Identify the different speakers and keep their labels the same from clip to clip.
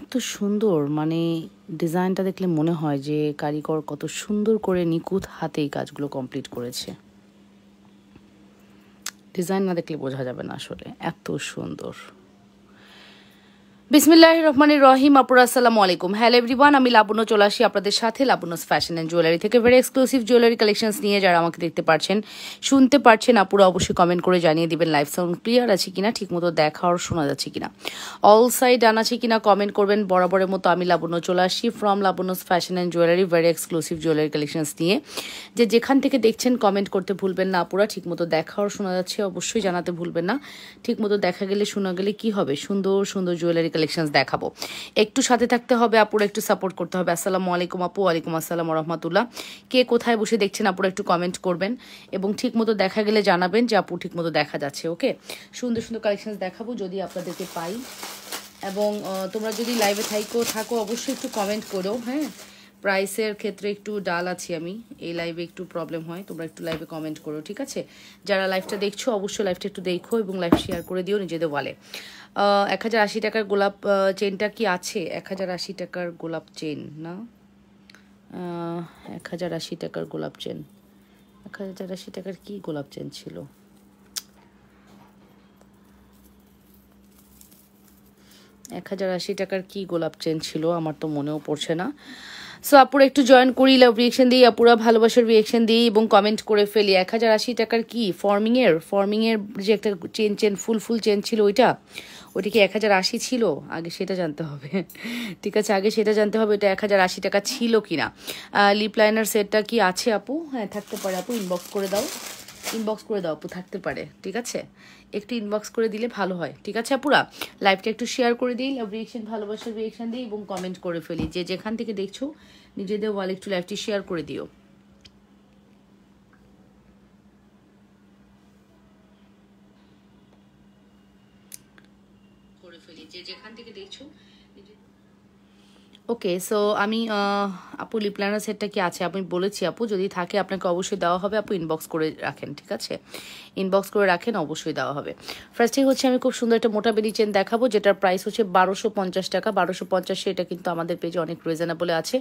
Speaker 1: এত সুন্দর, মানে ডিজাইনটা দেখলে মনে হয় যে কারিগর কত সুন্দর করে নিখুঁত হাতে এই কাজগুলো কমপ্লিট করেছে। ডিজাইন না দেখলে বোঝা যাবে না আসলে, এত সুন্দর। বিসমিল্লাহির রহমানির রহিম। আপুরা আসসালামু আলাইকুম। হ্যালো এভরিওয়ান, আমি লাবণ্য চলে আসি আপনাদের সাথে লাবণ্যস ফ্যাশন অ্যান্ড জুয়েলারি থেকে ভেরি এক্সক্লুসিভ জুয়েলারি কালেকশনস নিয়ে। যারা আমাকে দেখতে পাচ্ছেন, শুনতে পাচ্ছেন, আপুরা অবশ্যই কমেন্ট করে জানিয়ে দিবেন লাইভ সাউন্ড ক্লিয়ার আছে কিনা, ঠিকমতো দেখা আর শোনা যাচ্ছে কিনা, অল সাইড ডান আছে কিনা কমেন্ট করবেন। বরাবরের মতো আমি লাবণ্য চলে আসি from Labanya's fashion and jewellery very exclusive jewellery collections নিয়ে। যেখান থেকে দেখছেন কমেন্ট করতে ভুলবেন না আপুরা। ঠিকমতো দেখা আর শোনা যাচ্ছে অবশ্যই জানাতে ভুলবেন না। ঠিকমতো দেখা গেলে শোনা গেলে কি হবে, সুন্দর সুন্দর জুয়েলারি কালেকশনস দেখাবো। একটু সাথে থাকতে হবে আপুরা, একটু সাপোর্ট করতে হবে। আসসালামু আলাইকুম আপু। ওয়ালাইকুম আসসালাম ওয়া রাহমাতুল্লাহ। কে কোথায় বসে দেখছেন আপুরা একটু কমেন্ট করবেন এবং ঠিকমতো দেখা গেলে জানাবেন যে আপু ঠিকমতো দেখা যাচ্ছে। ওকে, সুন্দর সুন্দর কালেকশনস দেখাবো যদি আপনাদেরকে পাই। এবং তোমরা যদি লাইভে থাকো অবশ্যই একটু কমেন্ট করো। হ্যাঁ, প্রাইসের ক্ষেত্রে একটু ডাল আছি আমি, এই লাইভে একটু প্রবলেম হয়, তোমরা একটু লাইভে কমেন্ট করো, ঠিক আছে? যারা লাইভটা দেখছো অবশ্যই লাইভটা একটু দেখো এবং লাইভ শেয়ার করে দিও নিজেদের ওয়ালে। 1080 টাকার গোলাপ চেনটা কি আছে? 1080 টাকার গোলাপ চেন না, 1080 টাকার গোলাপ চেন, 1080 টাকার কি গোলাপ চেন ছিল? 1080 টাকার কি গোলাপ চেন ছিল আমার তো মনেও পড়ছে না। সো আপুরা একটু জয়েন করি, লাভ রিয়েকশন দিই, আপুরা ভালোবাসার রিয়েকশন দিই এবং কমেন্ট করে ফেলি। 1080 টাকার কি ফর্মিংয়ের যে একটা চেন ফুল চেন ছিল, ওইটা কি 1080 ছিল? আগে সেটা জানতে হবে। ঠিক আছে, আগে সেটা জানতে হবে এটা 1080 টাকা ছিল কিনা। লিপ লাইনার সেটটা কি আছে আপু? হ্যাঁ থাকতে পারে আপু, ইনবক্স করে দাও আপু, থাকতে পারে। ঠিক আছে, একটু ইনবক্স করে দিলে ভালো হয়। ঠিক আছে আপুরা, লাইভটা একটু শেয়ার করে দিই, লাভ রিয়েকশন ভালোবাসার রিয়েকশন দিই এবং কমেন্ট করে ফেলি। যেখান থেকে দেখছো নিজেদের ওয়ালে একটু লাইভটি শেয়ার করে দিও। যেখান থেকে দেখছো। ওকে, সো আমি আপু লিপ লাইনার সেটটা কি আছে আমি বলেছি আপু, যদি থাকে আপনাকে অবশ্যই দেওয়া হবে আপু, ইনবক্স করে রাখেন। ঠিক আছে, ইনবক্স করে রাখেন, অবশ্যই দেওয়া হবে। ফার্স্টেই হচ্ছে আমি খুব সুন্দর একটা মোটা বেলি চেন দেখাবো, যেটার প্রাইস হচ্ছে 1250 টাকা। 1250, এটা কিন্তু আমাদের পেজে অনেক রিজনেবলে আছে।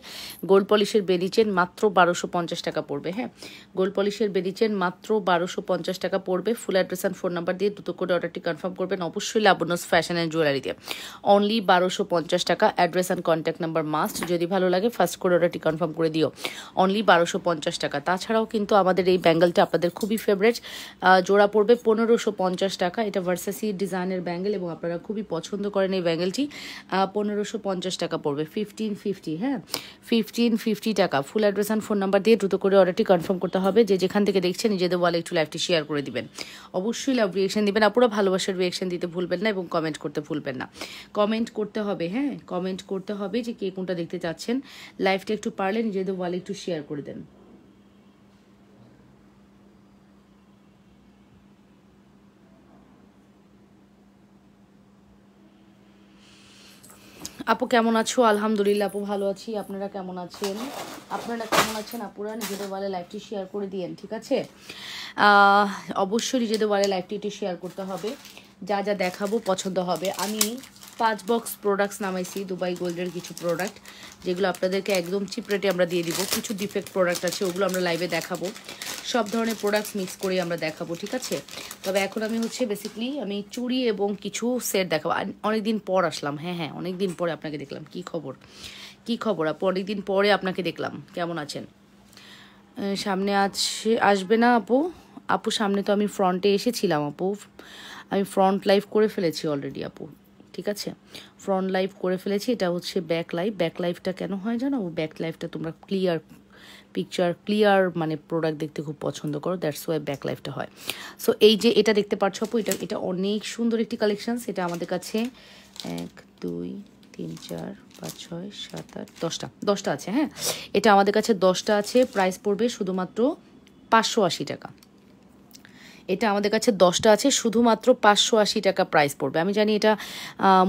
Speaker 1: গোল্ড পলিশের বেলি চেন মাত্র 1250 টাকা পড়বে। হ্যাঁ, গোল্ড পলিশের বেলি চেন মাত্র 1250 টাকা পড়বে। ফুল অ্যাড্রেস অ্যান্ড ফোন নাম্বার দিয়ে দ্রুত করে অর্ডারটি কনফার্ম করবেন অবশ্যই লাবণ্যস ফ্যাশন অ্যান্ড জুয়েলারিতে। অনলি 1250 টাকা। Address and contact number must, যদি ভালো লাগে ফার্স্ট করে অর্ডারটি কনফার্ম করে দিও। অনলি 1250 টাকা। তাছাড়াও কিন্তু আমাদের এই ব্যাঙ্গেলটা আপনাদের খুবই ফেভারিট, জোড়া পড়বে 1550 টাকা। এটা ভার্সাসি ডিজাইনের ব্যাঙ্গেল এবং আপনারা খুবই পছন্দ করেন এই ব্যাঙ্গেলটি। 1550 টাকা পড়বে, 1550। হ্যাঁ, 1550 টাকা। Full address and phone number দিয়ে দ্রুত করে অর্ডারটি কনফার্ম করতে হবে। যেখান থেকে দেখছেন নিজেদের ওয়ালে একটু লাইভটি শেয়ার করে দিবেন, অবশ্যই লাভ রিয়েকশন দিবেন। আপুরা ভালোবাসার রিয়েকশন দিতে ভুলবেন না এবং কমেন্ট করতে ভুলবেন না। কমেন্ট করতে হবে, হ্যাঁ কমেন্ট করতে হবে যে কে কোনটা দেখতে চাচ্ছেন। লাইভটা একটু পারলে নিজেদের ওয়ালে একটু শেয়ার করে দেন। আপু কেমন আছো? আলহামদুলিল্লাহ আপু ভালো আছি। আপনারা কেমন আছেন? আপুরা নিজেদের ওয়ালে লাইভটি শেয়ার করে দিয়েন। ঠিক আছে, অবশ্যই নিজেদের ওয়ালে লাইভটি একটু শেয়ার করতে হবে। যা যা দেখাবো পছন্দ হবে। আমি 5 বক্স প্রোডাক্টস নামাইছি, দুবাই গোল্ডের কিছু প্রোডাক্ট, যেগুলো আপনাদেরকে একদম চিপ রেটে আমরা দিয়ে দিব। কিছু ডিফেক্ট প্রোডাক্ট আছে, ওগুলো আমরা লাইভে দেখাবো। সব ধরনের প্রোডাক্টস মিক্স করে আমরা দেখাবো। ঠিক আছে, তবে এখন আমি হচ্ছে বেসিক্যালি আমি চুড়ি এবং কিছু সেট দেখাবো। অনেকদিন পর আসলাম, হ্যাঁ অনেকদিন পরে আপনাকে দেখলাম। কি খবর আপু? অনেকদিন পরে আপনাকে দেখলাম, কেমন আছেন? সামনে আসবে না আপু সামনে তো আমি ফ্রন্টে এসেছিলাম আপু, আমি ফ্রন্ট লাইভ করে ফেলেছি অলরেডি আপু। ঠিক আছে, ফ্রন্ট লাইভ করে ফেলেছি। এটা হচ্ছে ব্যাক লাইভটা কেন হয় জানো? ব্যাক লাইভটা তোমরা ক্লিয়ার মানে প্রোডাক্ট দেখতে খুব পছন্দ করো, দ্যাটস ওয়াই ব্যাক লাইভটা হয়। সো এই যে এটা দেখতে পাচ্ছ আপু, এটা অনেক সুন্দর একটি কালেকশনস। এটা আমাদের কাছে 1 2 3 4 5 6 7 8 10টা আছে। হ্যাঁ, এটা আমাদের কাছে 10টা আছে। প্রাইস পড়বে শুধুমাত্র 580 টাকা। এটা আমাদের কাছে 10টা আছে, শুধুমাত্র 580 টাকা প্রাইস পড়বে। আমি জানি এটা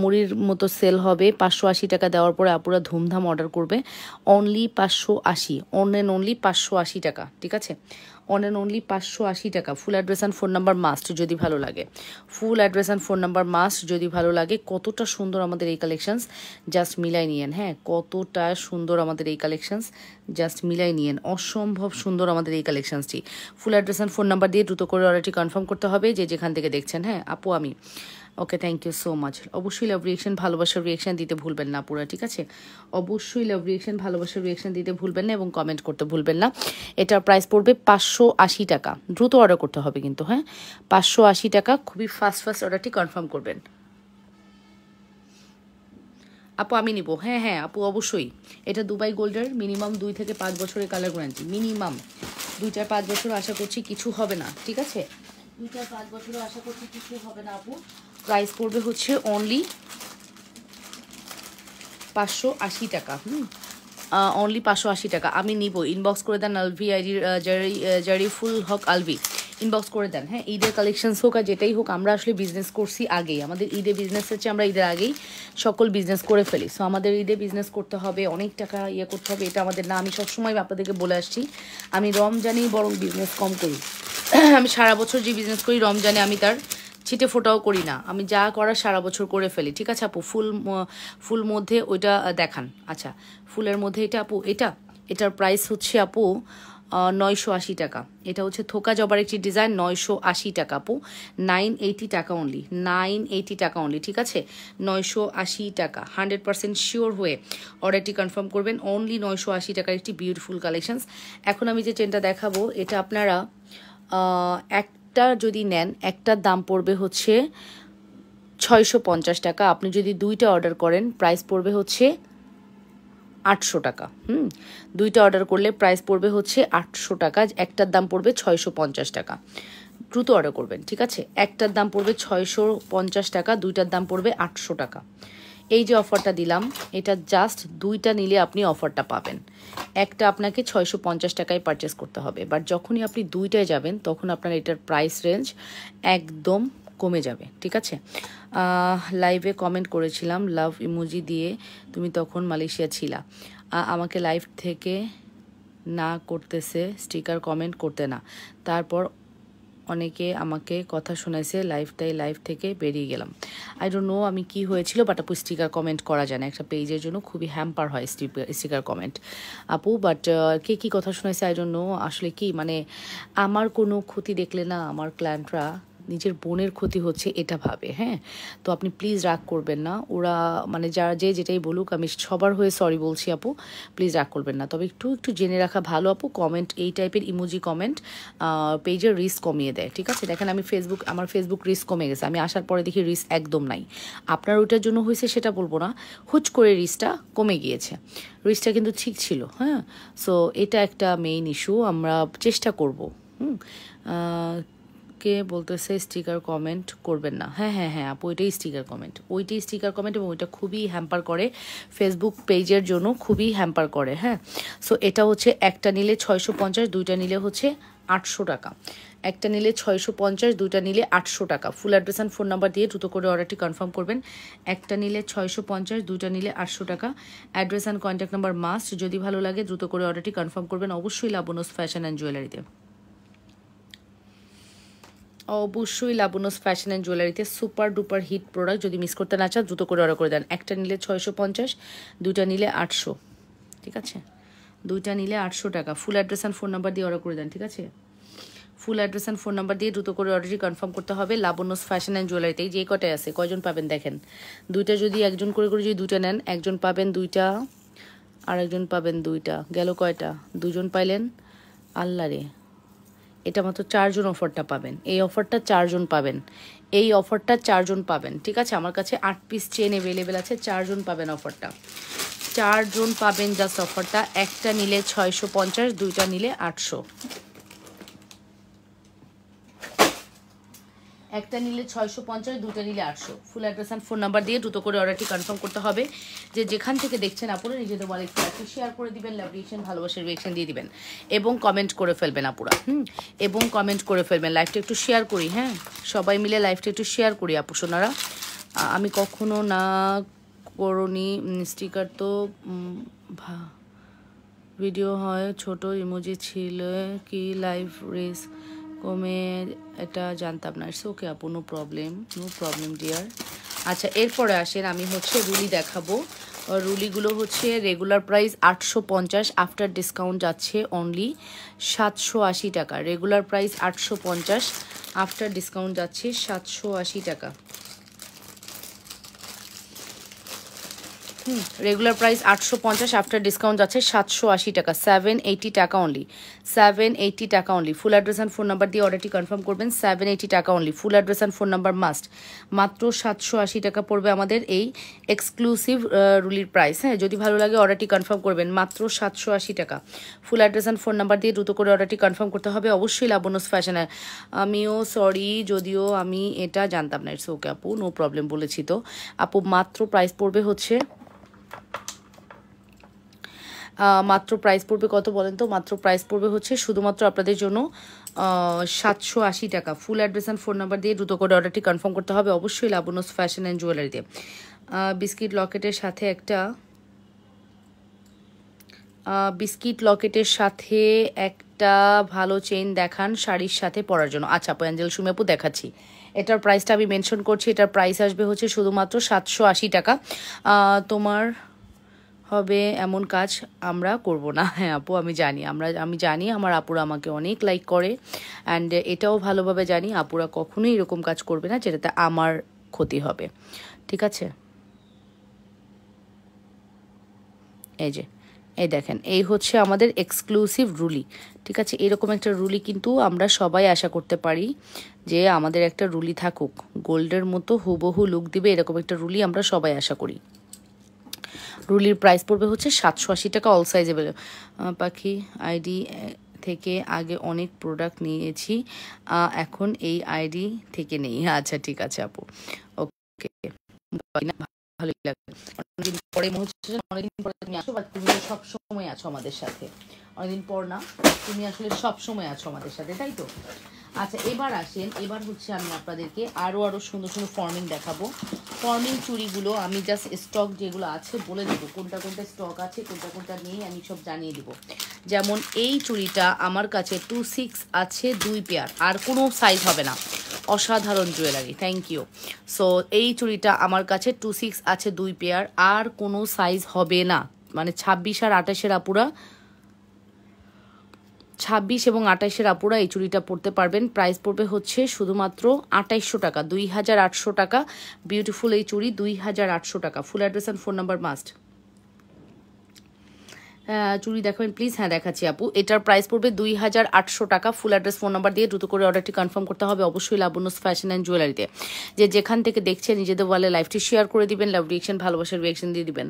Speaker 1: মুড়ির মতো সেল হবে। 580 টাকা দেওয়ার পরে আপুরা ধুমধাম অর্ডার করবে। অনলি 580, অনলি 580 টাকা। ঠিক আছে, অন অ্যান্ড অনলি 580 টাকা। Full address and phone number must যদি ভালো লাগে, ফুল address and phone number must যদি ভালো লাগে। কতটা সুন্দর আমাদের এই কালেকশনস, জাস্ট মিলাই নিয়েন। হ্যাঁ, কতটা সুন্দর আমাদের এই কালেকশনস, জাস্ট মিলাই নিয়েন। অসম্ভব সুন্দর আমাদের এই কালেকশনসটি। Full address and phone number দিয়ে দ্রুত করে অর্ডারটি কনফার্ম করতে হবে, যে যেখান থেকে দেখছেন। হ্যাঁ আপু আমি ওকে, থ্যাংক ইউ সো মাচ। অবশ্যই লাভ রিয়েকশন ভালোবাসার রিয়েকশন দিতে ভুলবেন না পুরা, ঠিক আছে? অবশ্যই লাভ রিয়েকশন ভালোবাসার রিয়েকশন দিতে ভুলবেন না এবং কমেন্ট করতে ভুলবেন না। এটার প্রাইস পড়বে 580 টাকা। দ্রুত অর্ডার করতে হবে কিন্তু, হ্যাঁ 580 টাকা। খুবই ফাস্ট অর্ডারটি কনফার্ম করবেন। আপু আমি নিব, হ্যাঁ হ্যাঁ আপু অবশ্যই। এটা দুবাই গোল্ডের মিনিমাম 2 থেকে 5 বছরের কালার গ্যারান্টি, মিনিমাম 2-5 বছর আশা করছি কিছু হবে না, ঠিক আছে? 2-5 বছরও আশা করছি কিছু হবে না আপু। প্রাইস পড়বে হচ্ছে অনলি 580 টাকা। অনলি 580 টাকা। আমি নিব, ইনবক্স করে দেন আলভি আইডি জারিফুল হক আলভি, ইনবক্স করে দেন। হ্যাঁ ঈদের কালেকশনস হোক আর যেটাই হোক, আমরা আসলে বিজনেস করছি আগেই। আমাদের ঈদে বিজনেস হচ্ছে, আমরা ঈদের আগেই সকল বিজনেস করে ফেলি। সো আমাদের ঈদে বিজনেস করতে হবে, অনেক টাকা ইয়ে করতে হবে, এটা আমাদের না। আমি সবসময় আপনাদেরকে বলে আসছি, আমি রমজানেই বরং বিজনেস কম করি। আমি সারা বছর যে বিজনেস করি, রমজানে আমি তার ছিটে ফোটাও করি না। আমি যা করার সারা বছর করে ফেলি, ঠিক আছে আপু? ফুল মধ্যে ওইটা দেখান। আচ্ছা ফুলের মধ্যে এটা আপু, এটার প্রাইস হচ্ছে আপু 980 টাকা। এটা হচ্ছে থোকা জবার একটি ডিজাইন, 980 টাকা আপু। 980 টাকা অনলি, 980 টাকা অনলি, ঠিক আছে? 980 টাকা। 100% শিওর হয়ে অর্ডারটি কনফার্ম করবেন। অনলি 980 টাকার একটি বিউটিফুল কালেকশনস। এখন আমি যে চেনটা দেখাবো, এটা আপনারা একটা যদি নেন, একটার দাম পড়বে হচ্ছে 650 টাকা। আপনি যদি দুইটা অর্ডার করেন, প্রাইস পড়বে হচ্ছে 800 টাকা। দুইটা অর্ডার করলে প্রাইস পড়বে হচ্ছে 800 টাকা। একটার দাম পড়বে 650 টাকা। দ্রুত অর্ডার করবেন, ঠিক আছে? একটার দাম পড়বে 650 টাকা, দুইটার দাম পড়বে 800 টাকা। এই যে অফারটা দিলাম, এটা জাস্ট দুইটা নিলে আপনি অফারটা পাবেন। একটা আপনাকে 650 টাকায় পারচেস করতে হবে, বাট যখনই আপনি দুইটায় যাবেন, তখন আপনার এটার প্রাইস রেঞ্জ একদম কমে যাবে, ঠিক আছে? লাইভে কমেন্ট করেছিলাম লাভ ইমোজি দিয়ে, তুমি তখন মালয়েশিয়া ছিলা। আমাকে লাইভ থেকে না করতেছে, স্টিকার কমেন্ট করতে না। তারপর অনেকে আমাকে কথা শোনাইছে, লাইভ থেকে বেরিয়ে গেলাম। আই ডোন্ট নো আমি কি হয়েছিল, বাট আপু স্টিকার কমেন্ট করা যায় না। একটা পেজের জন্য খুবই হ্যাম্পার হয় স্টিকার কমেন্ট আপু। বাট কে কী কথা শোনাইছে আই ডোন্ট নো। আসলে কি মানে, আমার কোনো ক্ষতি দেখলে না আমার ক্লায়েন্টরা নিজের বোনের ক্ষতি হচ্ছে এটা ভাবে। হ্যাঁ, তো আপনি প্লিজ রাগ করবেন না। ওরা মানে যারা যে যেটাই বলুক, আমি সবার হয়ে সরি বলছি আপু, প্লিজ রাগ করবেন না। তবে একটু জেনে রাখা ভালো আপু, কমেন্ট এই টাইপের ইমোজি কমেন্ট পেজের রিস্ক কমিয়ে দেয়, ঠিক আছে? দেখেন আমি আমার ফেসবুক রিস্ক কমে গেছে, আমি আসার পরে দেখি রিস্ক একদম নাই। আপনার ওইটার জন্য হয়েছে সেটা বলবো না, হুট করে রিস্কটা কমে গিয়েছে। রিস্কটা কিন্তু ঠিক ছিল। হ্যাঁ, সো এটা একটা মেইন ইস্যু, আমরা চেষ্টা করবো। কে বলতেছে স্টিকার কমেন্ট করবেন না? হ্যাঁ হ্যাঁ হ্যাঁ আপু, ওইটাই স্টিকার কমেন্ট, এবং ওইটা খুবই হ্যাম্পার করে ফেসবুক পেজের জন্য, খুবই হ্যাম্পার করে। হ্যাঁ, সো এটা হচ্ছে একটা নিলে 650, দুইটা নিলে হচ্ছে 800 টাকা। একটা নিলে 650, দুইটা নিলে 800 টাকা। Full address and phone number দিয়ে দ্রুত করে অর্ডারটি কনফার্ম করবেন। একটা নিলে 650, দুইটা নিলে 800 টাকা। Address and contact number must. যদি ভালো লাগে দ্রুত করে অর্ডারটি কনফার্ম করবেন, অবশ্যই লাবণ্য ফ্যাশন অ্যান্ড জুয়েলারিতে। অবশ্যই লাবণ্য ফ্যাশন অ্যান্ড জুয়েলারিতে সুপার ডুপার হিট প্রোডাক্ট। যদি মিস করতে না চান দ্রুত করে অর্ডার করে দেন। একটা নিলে 650, দুইটা নিলে 800, ঠিক আছে? দুইটা নিলে 800 টাকা। Full address and phone number দিয়ে অর্ডার করে দেন, ঠিক আছে? ফুল অ্যাড্রেস অ্যান্ড ফোন নাম্বার দিয়ে দ্রুত করে অর্ডারটি কনফার্ম করতে হবে। লাবণ্য ফ্যাশন অ্যান্ড জুয়েলারিতে যে কটায় আছে, কয়জন পাবেন দেখেন। দুইটা যদি একজন করে যদি দুইটা নেন, একজন পাবেন দুইটা, আর একজন পাবেন দুইটা। গেল কয়টা? দুজন পাইলেন। আল্লাহ রে, এটা মাত্র 4 জন অফারটা পাবেন। এই অফারটা 4 জন পাবেন, এই অফারটা 4 জন পাবেন, ঠিক আছে? আমার কাছে 8 পিস চেন অ্যাভেলেবেল আছে, 4 জন পাবেন অফারটা, 4 জন পাবেন জাস্ট অফারটা। একটা নিলে 650, দুইটা নিলে 800। একটা নিলে 650, দুটো নিলে 800। ফুল অ্যাড্রেস অ্যান্ড ফোন নাম্বার দিয়ে দ্রুত করে অর্ডারটি কনফার্ম করতে হবে। যে যেখান থেকে দেখছেন আপুরা, নিজেদের ওয়ালেটে একটু শেয়ার করে দিবেন, লাভ রিয়েকশন ভালোবাসার রিয়েকশন দিয়ে দিবেন, এবং কমেন্ট করে ফেলবেন আপুরা। এবং কমেন্ট করে ফেলবেন। লাইভটা একটু শেয়ার করি, হ্যাঁ সবাই মিলে লাইভটা একটু শেয়ার করি আপু সোনারা। আমি কখনো না করনি স্টিকার তো ভিডিও হয় ছোট ইমোজি ছিল কি লাইভ রেস কমে এটা জানতাম না। ইটস ওকে আপু, নো প্রবলেম ডিয়ার। আচ্ছা এরপরে আসেন, আমি হচ্ছে রুলি দেখাবো। রুলিগুলো হচ্ছে রেগুলার প্রাইস 850, আফটার ডিসকাউন্ট যাচ্ছে অনলি 780 টাকা। রেগুলার প্রাইস 850, আফটার ডিসকাউন্ট যাচ্ছে 780 টাকা। রেগুলার প্রাইস 850, আফটার ডিসকাউন্ট যাচ্ছে 780 টাকা। 780 টাকা অনলি, 780 টাকা only. Full address and phone number দিয়ে অর্ডারটি কনফার্ম করবেন। 780 টাকা only, full address and phone number must. মাত্র 780 টাকা পড়বে আমাদের এই এক্সক্লুসিভ রুলির প্রাইস। হ্যাঁ, যদি ভালো লাগে অর্ডারটি কনফার্ম করবেন। মাত্র 780 টাকা। Full address and phone number দিয়ে দ্রুত করে অর্ডারটি কনফার্ম করতে হবে অবশ্যই লাবণ্যস ফ্যাশনের। আমিও সরি, যদিও আমি এটা জানতাম না। ইটস ওকে আপু, নো প্রবলেম, বলেছি তো আপু। মাত্র প্রাইস পড়বে হচ্ছে মাত্র প্রাইস পড়বে কত বলেন তো? মাত্র প্রাইস পড়বে হচ্ছে শুধুমাত্র আপনাদের জন্য 780 টাকা। Full address and phone number দিয়ে দ্রুত করে অর্ডারটি কনফার্ম করতে হবে অবশ্যই লাবণ্যস ফ্যাশন অ্যান্ড জুয়েলারিতে। বিস্কিট লকেটের সাথে একটা ভালো চেইন দেখান শাড়ির সাথে পরার জন্য। আচ্ছা আপু, অ্যাঞ্জেল সুমি আপু দেখাচ্ছি। এটার প্রাইসটা আমি মেনশন করছি। এটার প্রাইস আসবে হচ্ছে শুধুমাত্র 780 টাকা। তোমার হবে এমন কাজ আমরা করব না। হ্যাঁ আপু, আমি জানি আমার আপুরা আমাকে অনেক লাইক করে, অ্যান্ড এটাও ভালোভাবে জানি আপুরা কখনোই এরকম কাজ করবে না যেটাতে আমার ক্ষতি হবে। ঠিক আছে, এই দেখেন, এই হচ্ছে আমাদের এক্সক্লুসিভ রুলি। ঠিক আছে, এরকম একটা রুলি কিন্তু আমরা সবাই আশা করতে পারি যে আমাদের একটা রুলি থাকুক, গোল্ডের মতো হুবহু লুক দিবে এরকম একটা রুলি আমরা সবাই আশা করি। রুলির প্রাইস পড়বে হচ্ছে 780 টাকা, অল সাইজেবল। পাখি আইডি থেকে আগে অনেক প্রোডাক্ট নিয়েছি, এখন এই আইডি থেকে নেই। আচ্ছা ঠিক আছে আপু, ওকে, ভালোই লাগে। অনেকদিন পরে তুমি আসো, বাট তুমি সবসময় আছো আমাদের সাথে। অনেকদিন পর না, তুমি আসলে সবসময় আছো আমাদের সাথে, তাই তো? আচ্ছা এবার আসেন, এবার হচ্ছে আমি আপনাদেরকে আরও সুন্দর সুন্দর ফর্মিং দেখাবো। ফর্মিং চুড়িগুলো আমি জাস্ট স্টক যেগুলো আছে বলে দেবো, কোনটা স্টক আছে কোনটা নেই আমি সব জানিয়ে দেবো। যেমন এই চুড়িটা আমার কাছে 26 আছে 2 পেয়ার, আর কোনো সাইজ হবে না। অসাধারণ জুয়েলারি, থ্যাংক ইউ। সো এই চুড়িটা আমার কাছে 26 আছে 2 পেয়ার, আর কোনো সাইজ হবে না। মানে 26 আর 28-এর আপুরা, 26 এবং 28-এর আপুরা এই চুড়িটা পরতে পারবেন। প্রাইস পড়বে হচ্ছে শুধুমাত্র 2800 টাকা, 2800 টাকা। বিউটিফুল এই চুড়ি 2800 টাকা। Full address and phone number must. চুড়ি দেখাবেন প্লিজ? হ্যাঁ দেখাচ্ছি আপু। এটার প্রাইস পড়বে 2800 টাকা। ফুল অ্যাড্রেস ফোন নাম্বার দিয়ে দ্রুত করে অর্ডারটি কনফার্ম করতে হবে অবশ্যই লাবণ্যস ফ্যাশন অ্যান্ড জুয়েলারিতে। যে যেখান থেকে দেখছে নিজেদের ওয়ালে লাইভটি শেয়ার করে দিবেন, লাভ রিয়েকশন ভালোবাসার রিয়েকশন দিয়ে দিবেন।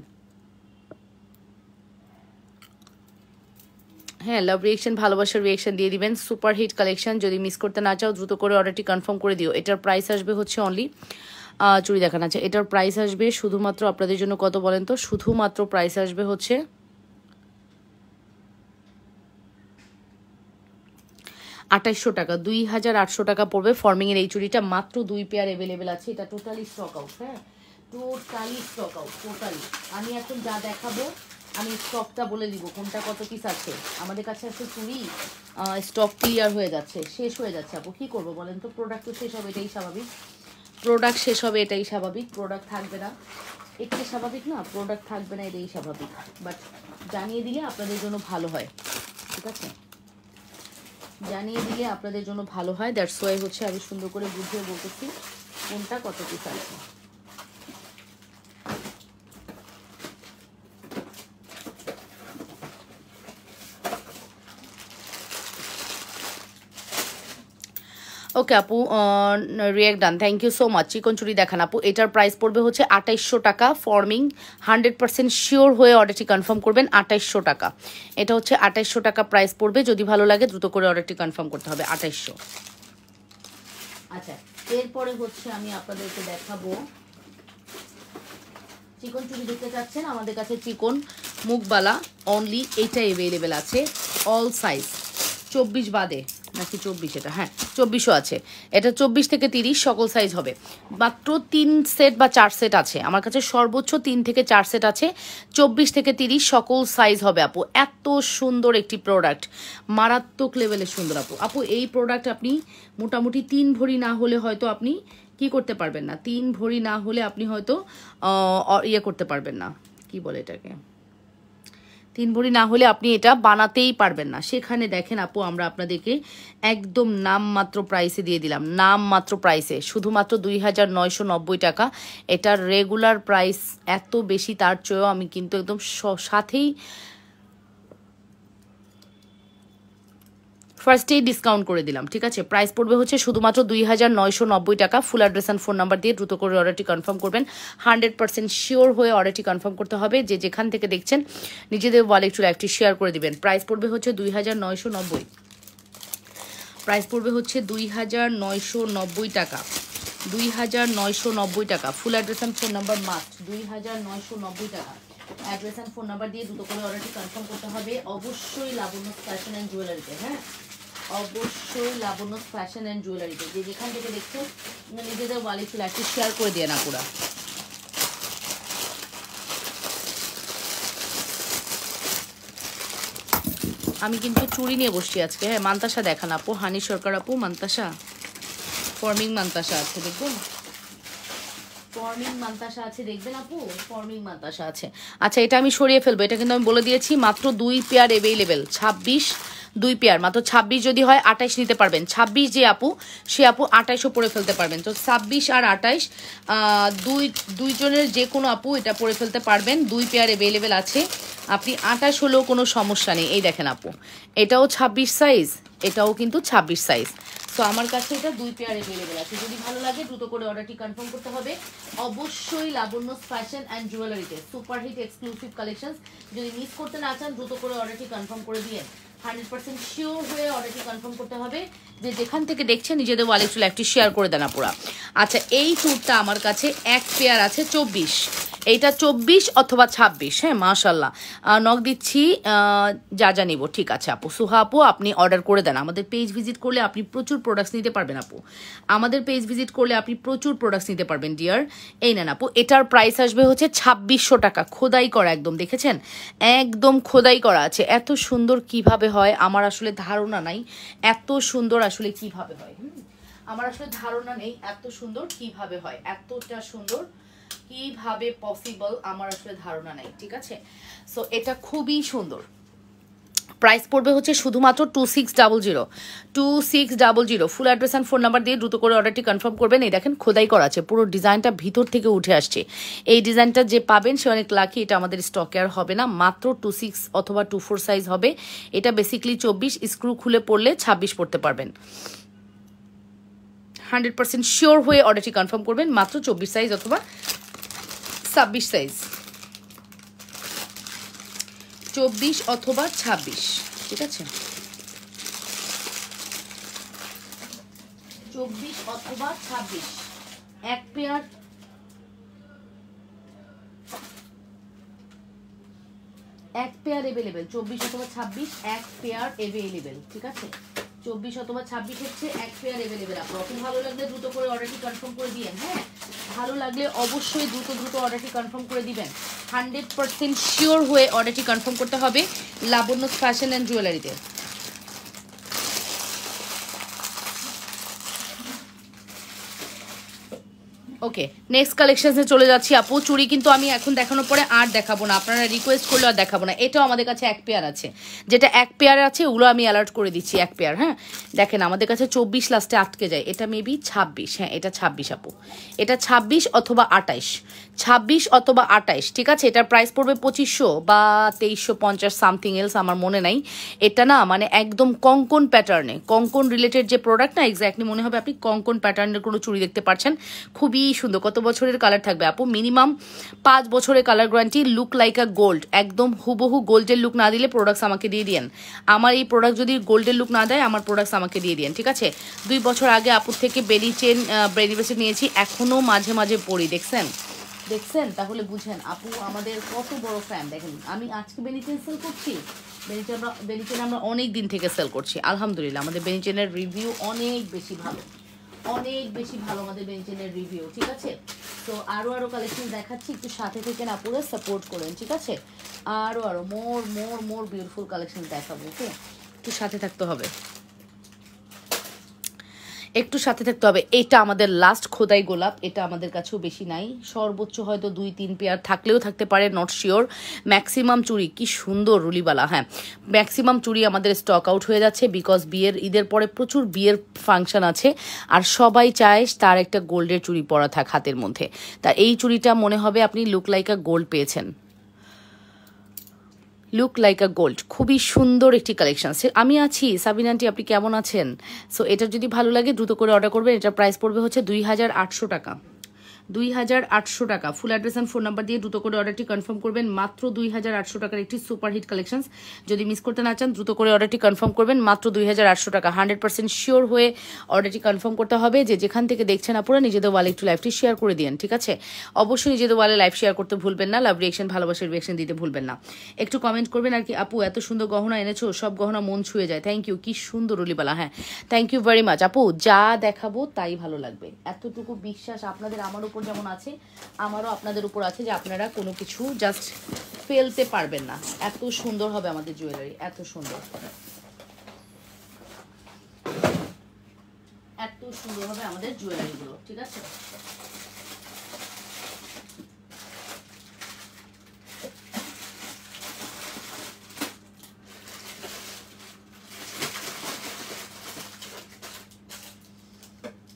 Speaker 1: হ্যাঁ, লাভ রিয়েকশন ভালোবাসার রিয়েকশন দিয়ে দিবেন। সুপার হিট কালেকশন, যদি মিস করতে না চাও দ্রুত করে অর্ডারটি কনফার্ম করে দিও। এটার প্রাইস আসবে হচ্ছে অনলি, চুড়ি দেখানো আছে, এটার প্রাইস আসবে শুধুমাত্র আপনাদের জন্য কত বলেন তো? শুধুমাত্র প্রাইস আসবে হচ্ছে 2800 টাকা। 2800 টাকা পড়বে ফর্মিংয়ের এই চুড়িটা। মাত্র 2 পেয়ার অ্যাভেলেবেল আছে। এটা টোটালি স্টক আউট। হ্যাঁ, টোটালি স্টক আউট, টোটালি। আমি এখন যা দেখাবো আমি স্টকটা বলে দিব কোনটা কত পিস আছে। আমাদের কাছে আছে চুড়ি, স্টক ক্লিয়ার হয়ে যাচ্ছে, শেষ হয়ে যাচ্ছে আপু, কী করবো বলেন তো? প্রোডাক্ট তো শেষ হবে, এটাই স্বাভাবিক। প্রোডাক্ট শেষ হবে, এটাই স্বাভাবিক। প্রোডাক্ট থাকবে না, এটাই স্বাভাবিক না? প্রোডাক্ট থাকবে না, এটাই স্বাভাবিক। বাট জানিয়ে দিলে আপনাদের জন্য ভালো হয়। ঠিক আছে, জানিয়ে দিলে আপনাদের জন্য ভালো হয়। দ্যাটস ওয়াই হচ্ছে আমি সুন্দর করে বুঝিয়ে বলতেছি কোনটা কত পিস আছে। ওকে আপু, react done, thank you so much. চিকন চুড়ি দেখান আপু। এটার প্রাইস পড়বে হচ্ছে 2800 টাকা। ফর্মিং 100% শিওর হয়ে অর্ডারটি কনফার্ম করবেন। 2800 টাকা, এটা হচ্ছে 2800 টাকা প্রাইস পড়বে। যদি ভালো লাগে দ্রুত করে অর্ডারটি কনফার্ম করতে হবে। 2800। আচ্ছা এরপরে হচ্ছে আমি আপনাদেরকে দেখাবো চিকন চুড়ি। দেখতে চাচ্ছেন আমাদের কাছে চিকন মুখবালা অনলি এইটা অ্যাভেলেবেল আছে, অল সাইজ 24 বাদে। নাকি 24 এটা, হ্যাঁ 24ও আছে। এটা 24 থেকে 30 সকল সাইজ হবে। মাত্র 3 সেট বা 4 সেট আছে আমার কাছে, সর্বোচ্চ 3 থেকে 4 সেট আছে। 24 থেকে 30 সকল সাইজ হবে আপু। এত সুন্দর একটি প্রোডাক্ট, মারাত্মক লেভেলের সুন্দর আপু। আপু এই প্রোডাক্ট আপনি মোটামুটি 3 ভরি না হলে হয়তো আপনি কি করতে পারবেন না, 3 ভরি না হলে আপনি হয়তো ইয়ে করতে পারবেন না, কি বলে এটাকে, 3 ভরি না হলে আপনি এটা বানাতেই পারবেন না। সেখানে দেখেন আপু আমরা আপনাদেরকে একদম নামমাত্র প্রাইসে দিয়ে দিলাম, নামমাত্র প্রাইসে, শুধুমাত্র 2990 টাকা। এটার রেগুলার প্রাইস এত বেশি, তার চেয়েও আমি কিন্তু একদম সাথেই ফার্স্টেই ডিসকাউন্ট করে দিলাম, ঠিক আছে। প্রাইস পড়বে হচ্ছে শুধুমাত্র 2990 টাকা। Full address and phone number দিয়ে দ্রুত করে অর্ডারটি কনফার্ম করবেন। 100% শিওর হয়ে অর্ডারটি কনফার্ম করতে হবে। যে যেখান থেকে দেখছেন নিজেদের ওয়ালেট চুলে একটি শেয়ার করে দিবেন। প্রাইস পড়বে হচ্ছে 2990, প্রাইস পড়বে হচ্ছে 2990 টাকা, 2990 টাকা। Full address and phone number must, 2990 টাকা। অ্যাড্রেস অ্যান্ড ফোন নাম্বার দিয়ে দ্রুত করে অর্ডারটি কনফার্ম করতে হবে। অবশ্যই লাবণ্য ফ্যাশন অ্যান্ড জুয়েলারিতে, হ্যাঁ অবশ্যই লাবণ্য ফ্যাশন অ্যান্ড জুয়েলারিতে। যে যেখান থেকে দেখছেন নিজেদের ওয়ালেট চুলে একটি শেয়ার করে দিয়ে না পুরা। আমি কিন্তু চুড়ি নিয়ে বসছি আজকে, হ্যাঁ মান্তাসা দেখান আপু, হানি সরকার আপু মান্তাসা, ফর্মিং মান্তাসা আছে দেখবেন, ফর্মিং মান্তাসা আছে দেখবেন আপু, ফর্মিং মান্তাসা আছে। আচ্ছা এটা আমি সরিয়ে ফেলবো, এটা কিন্তু আমি বলে দিয়েছি মাত্র 2 পেয়ার অ্যাভেলেবেল, 26 2 পেয়ার, মাত্র 26 যদি হয় 28 নিতে পারবেন। 26 যে আপু সে আপু 28ও পরে ফেলতে পারবেন। তো 26 আর 28 দুইজনের যে কোনো আপু এটা পরে ফেলতে পারবেন। 2 পেয়ার অ্যাভেলেবেল আছে, আপনি 28 হলেও কোনো সমস্যা নেই। এই দেখেন আপু এটাও 26 সাইজ, এটাও কিন্তু 26 সাইজ। সো আমার কাছে এটা 2 পেয়ার অ্যাভেলেবেল আছে। যদি ভালো লাগে দ্রুত করে অর্ডারটি কনফার্ম করতে হবে। অবশ্যই লাবণ্য ফ্যাশন অ্যান্ড জুয়েলারিতে সুপারহিট এক্সক্লুসিভ কালেকশনস। যদি মিস করতে না চান দ্রুত করে অর্ডারটি কনফার্ম করে দিয়ে 100% শিওর হয়ে অর্ডারটি কনফার্ম করতে হবে। যে যেখান থেকে দেখছেন নিজেদের ওয়ালেট চুলে একটি শেয়ার করে দেন আপুরা। আচ্ছা এই চুরটা আমার কাছে এক পেয়ার আছে 24, এইটা 24 অথবা 26, হ্যাঁ মাশাল্লাহ। নক দিচ্ছি যা নিব, ঠিক আছে আপু। সুহা আপু আপনি অর্ডার করে দেন। আমাদের পেজ ভিজিট করলে আপনি প্রচুর প্রোডাক্টস নিতে পারবেন আপু, আমাদের পেজ ভিজিট করলে আপনি প্রচুর প্রোডাক্টস নিতে পারবেন ডিয়ার। এই নেন আপু, এটার প্রাইস আসবে হচ্ছে 2600 টাকা। খোদাই করা একদম, দেখেছেন একদম খোদাই করা আছে। এত সুন্দর কিভাবে হয় আমার আসলে ধারণা নাই, এত সুন্দর আসলে কিভাবে হয়, আমার আসলে ধারণা নেই এত সুন্দর কিভাবে হয়, এতটা সুন্দর কিভাবে পসিবল আমার আসলে ধারণা নেই, ঠিক আছে। সো এটা খুবই সুন্দর। প্রাইস পড়বে হচ্ছে শুধুমাত্র 2600, 2600। ফুল অ্যাড্রেস অ্যান্ড ফোন নাম্বার দিয়ে দ্রুত করে অর্ডারটি কনফার্ম করবেন। এই দেখেন খোদাই করা আছে, পুরো ডিজাইনটা ভিতর থেকে উঠে আসছে। এই ডিজাইনটা যে পাবেন সে অনেক লাকি, এটা আমাদের স্টকে আর হবে না। মাত্র 26 অথবা 24 সাইজ হবে। এটা বেসিক্যালি 24, স্ক্রু খুলে পড়লে 26 পড়তে পারবেন। 100% শিওর হয়ে অর্ডারটি কনফার্ম করবেন। মাত্র 24 সাইজ অথবা 26 সাইজ, 24 অথবা 26, ঠিক আছে 24 অথবা 26 এক পেয়ার। এক পেয়ার অ্যাভেলেবেল, 24 অথবা 26 এক পেয়ার অ্যাভেলেবেল, ঠিক আছে 24 অথবা 26 হচ্ছে এক পেয়ার অ্যাভেলেবেল। আপনার ভালো লাগলে দ্রুত করে অর্ডারটি কনফার্ম করে দিবেন, হ্যাঁ ভালো লাগলে অবশ্যই দ্রুত অর্ডারটি কনফার্ম করে দিবেন। 100% শিওর হয়ে অর্ডারটি কনফার্ম করতে হবে লাবণ্য ফ্যাশন অ্যান্ড জুয়েলারিতে। ওকে নেক্সট কালেকশনসে চলে যাচ্ছি আপু। চুড়ি কিন্তু আমি এখন দেখানোর পরে আর দেখাবো না, আপনারা রিকোয়েস্ট করলে আর দেখাবো না। এটাও আমাদের কাছে এক পেয়ার আছে, যেটা এক পেয়ার আছে ওগুলো আমি অ্যালার্ট করে দিচ্ছি এক পেয়ার। হ্যাঁ দেখেন আমাদের কাছে 24 লাস্টে আটকে যায়, এটা মেবি 26, হ্যাঁ এটা 26 আপু, এটা 26 অথবা 28, 26 অথবা 28, ঠিক আছে। এটার প্রাইস পড়বে 2500 বা 2350 সামথিং এলস, আমার মনে নাই। এটা না মানে একদম কঙ্কন প্যাটার্নে, কঙ্কন রিলেটেড যে প্রোডাক্ট না, এক্স্যাক্টলি মনে হবে আপনি কঙ্কন প্যাটার্নের কোনো চুড়ি দেখতে পাচ্ছেন। খুবই সুন্দর। কত বছরের কালার থাকবে আপু? মিনিমাম 5 বছরের colour guarantee. Look like a gold, একদম হুবহু গোল্ডের লুক না দিলে প্রোডাক্টস আমাকে দিয়ে দিন। আমার এই প্রোডাক্ট যদি গোল্ডের লুক না দেয় আমার প্রোডাক্টস আমাকে দিয়ে দিন, ঠিক আছে। 2 বছর আগে আপুর থেকে বেলি চেন বেলি ব্রেসলেট নিয়েছি, এখনও মাঝে মাঝে পরি, দেখছেন তাহলে বুঝেন আপু আমাদের কত বড় ফ্যান। দেখেন আমি আজকে বেলি চেন সেল করছি, বেনিচেন আমরা অনেক দিন থেকে সেল করছি আলহামদুলিল্লাহ। আমাদের বেনিচেনের রিভিউ অনেক বেশি ভালো, অনেক বেশি ভালো আমাদের বেনিচেনের রিভিউ, ঠিক আছে। তো আরও কালেকশন দেখাচ্ছি, একটু সাথে থেকে না পুরো সাপোর্ট করেন, ঠিক আছে। আরও মোর বিউটিফুল কালেকশন দেখাবো, ওকে। একটু সাথে থাকতে হবে, একটু সাথে থাকতে হবে। এটা আমাদের লাস্ট খোদাই গোলাপ, এটা আমাদের কাছেও বেশি নাই, সর্বোচ্চ হয়তো 2-3 পেয়ার থাকলেও থাকতে পারে, নট শিওর। ম্যাক্সিমাম চুড়ি, কি সুন্দর রুলিবালা, হ্যাঁ ম্যাক্সিমাম চুড়ি আমাদের স্টক আউট হয়ে যাচ্ছে, বিকজ ঈদের পরে প্রচুর বিয়ের ফাংশন আছে, আর সবাই চায় তার একটা গোল্ডের চুড়ি পরা থাক হাতের মধ্যে। তা এই চুড়িটা মনে হবে আপনি লুক লাইক আ গোল্ড পেয়েছেন, লুক লাইক আ গোল্ড। খুবই সুন্দর একটি কালেকশন। আমি আছি, সাবিনা আন্টি আপনি কেমন আছেন? সো এটা যদি ভালো লাগে দ্রুত করে অর্ডার করবেন। এটার প্রাইস পড়বে হচ্ছে 2800 টাকা, 2800 টাকা। Full address and phone number দিয়ে দ্রুত করে অর্ডারটি কনফার্ম করবেন। মাত্র 2800 টাকার একটি সুপার হিট কালেকশন। যদি মিস করতে না চান দ্রুত করে অর্ডারটি কনফার্ম করবেন, মাত্র 2800 টাকা। 100% শিওর হয়ে অর্ডারটি কনফার্ম করতে হবে। যে যেখান থেকে দেখছেন আপনারা নিজেদের ওয়ালে একটু লাইভটি শেয়ার করে দিন, ঠিক আছে। অবশ্যই নিজেদের ওয়ালে লাইভ শেয়ার করতে ভুলবেন না, লাভ রিয়েকশন ভালোবাসার রিয়েকশন দিতে ভুলবেন না। একটু কমেন্ট করবেন আর কি, আপু এত সুন্দর গহনা এনেছো, সব গহনা মন ছুঁয়ে যায়। থ্যাংক ইউ, কি সুন্দর রুলিবালা, হ্যাঁ থ্যাংক ইউ ভেরি মাচ আপু। যা দেখাবো তাই ভালো লাগবে, এতটুকু বিশ্বাস আপনাদের আমার উপর যেমন আছে, আমারও আপনাদের উপর আছে যে আপনারা কোনো কিছু জাস্ট ফেলতে পারবেন না। এত সুন্দর হবে আমাদের জুয়েলারি, এত সুন্দর, এত সুন্দর হবে আমাদের জুয়েলারিগুলো, ঠিক আছে।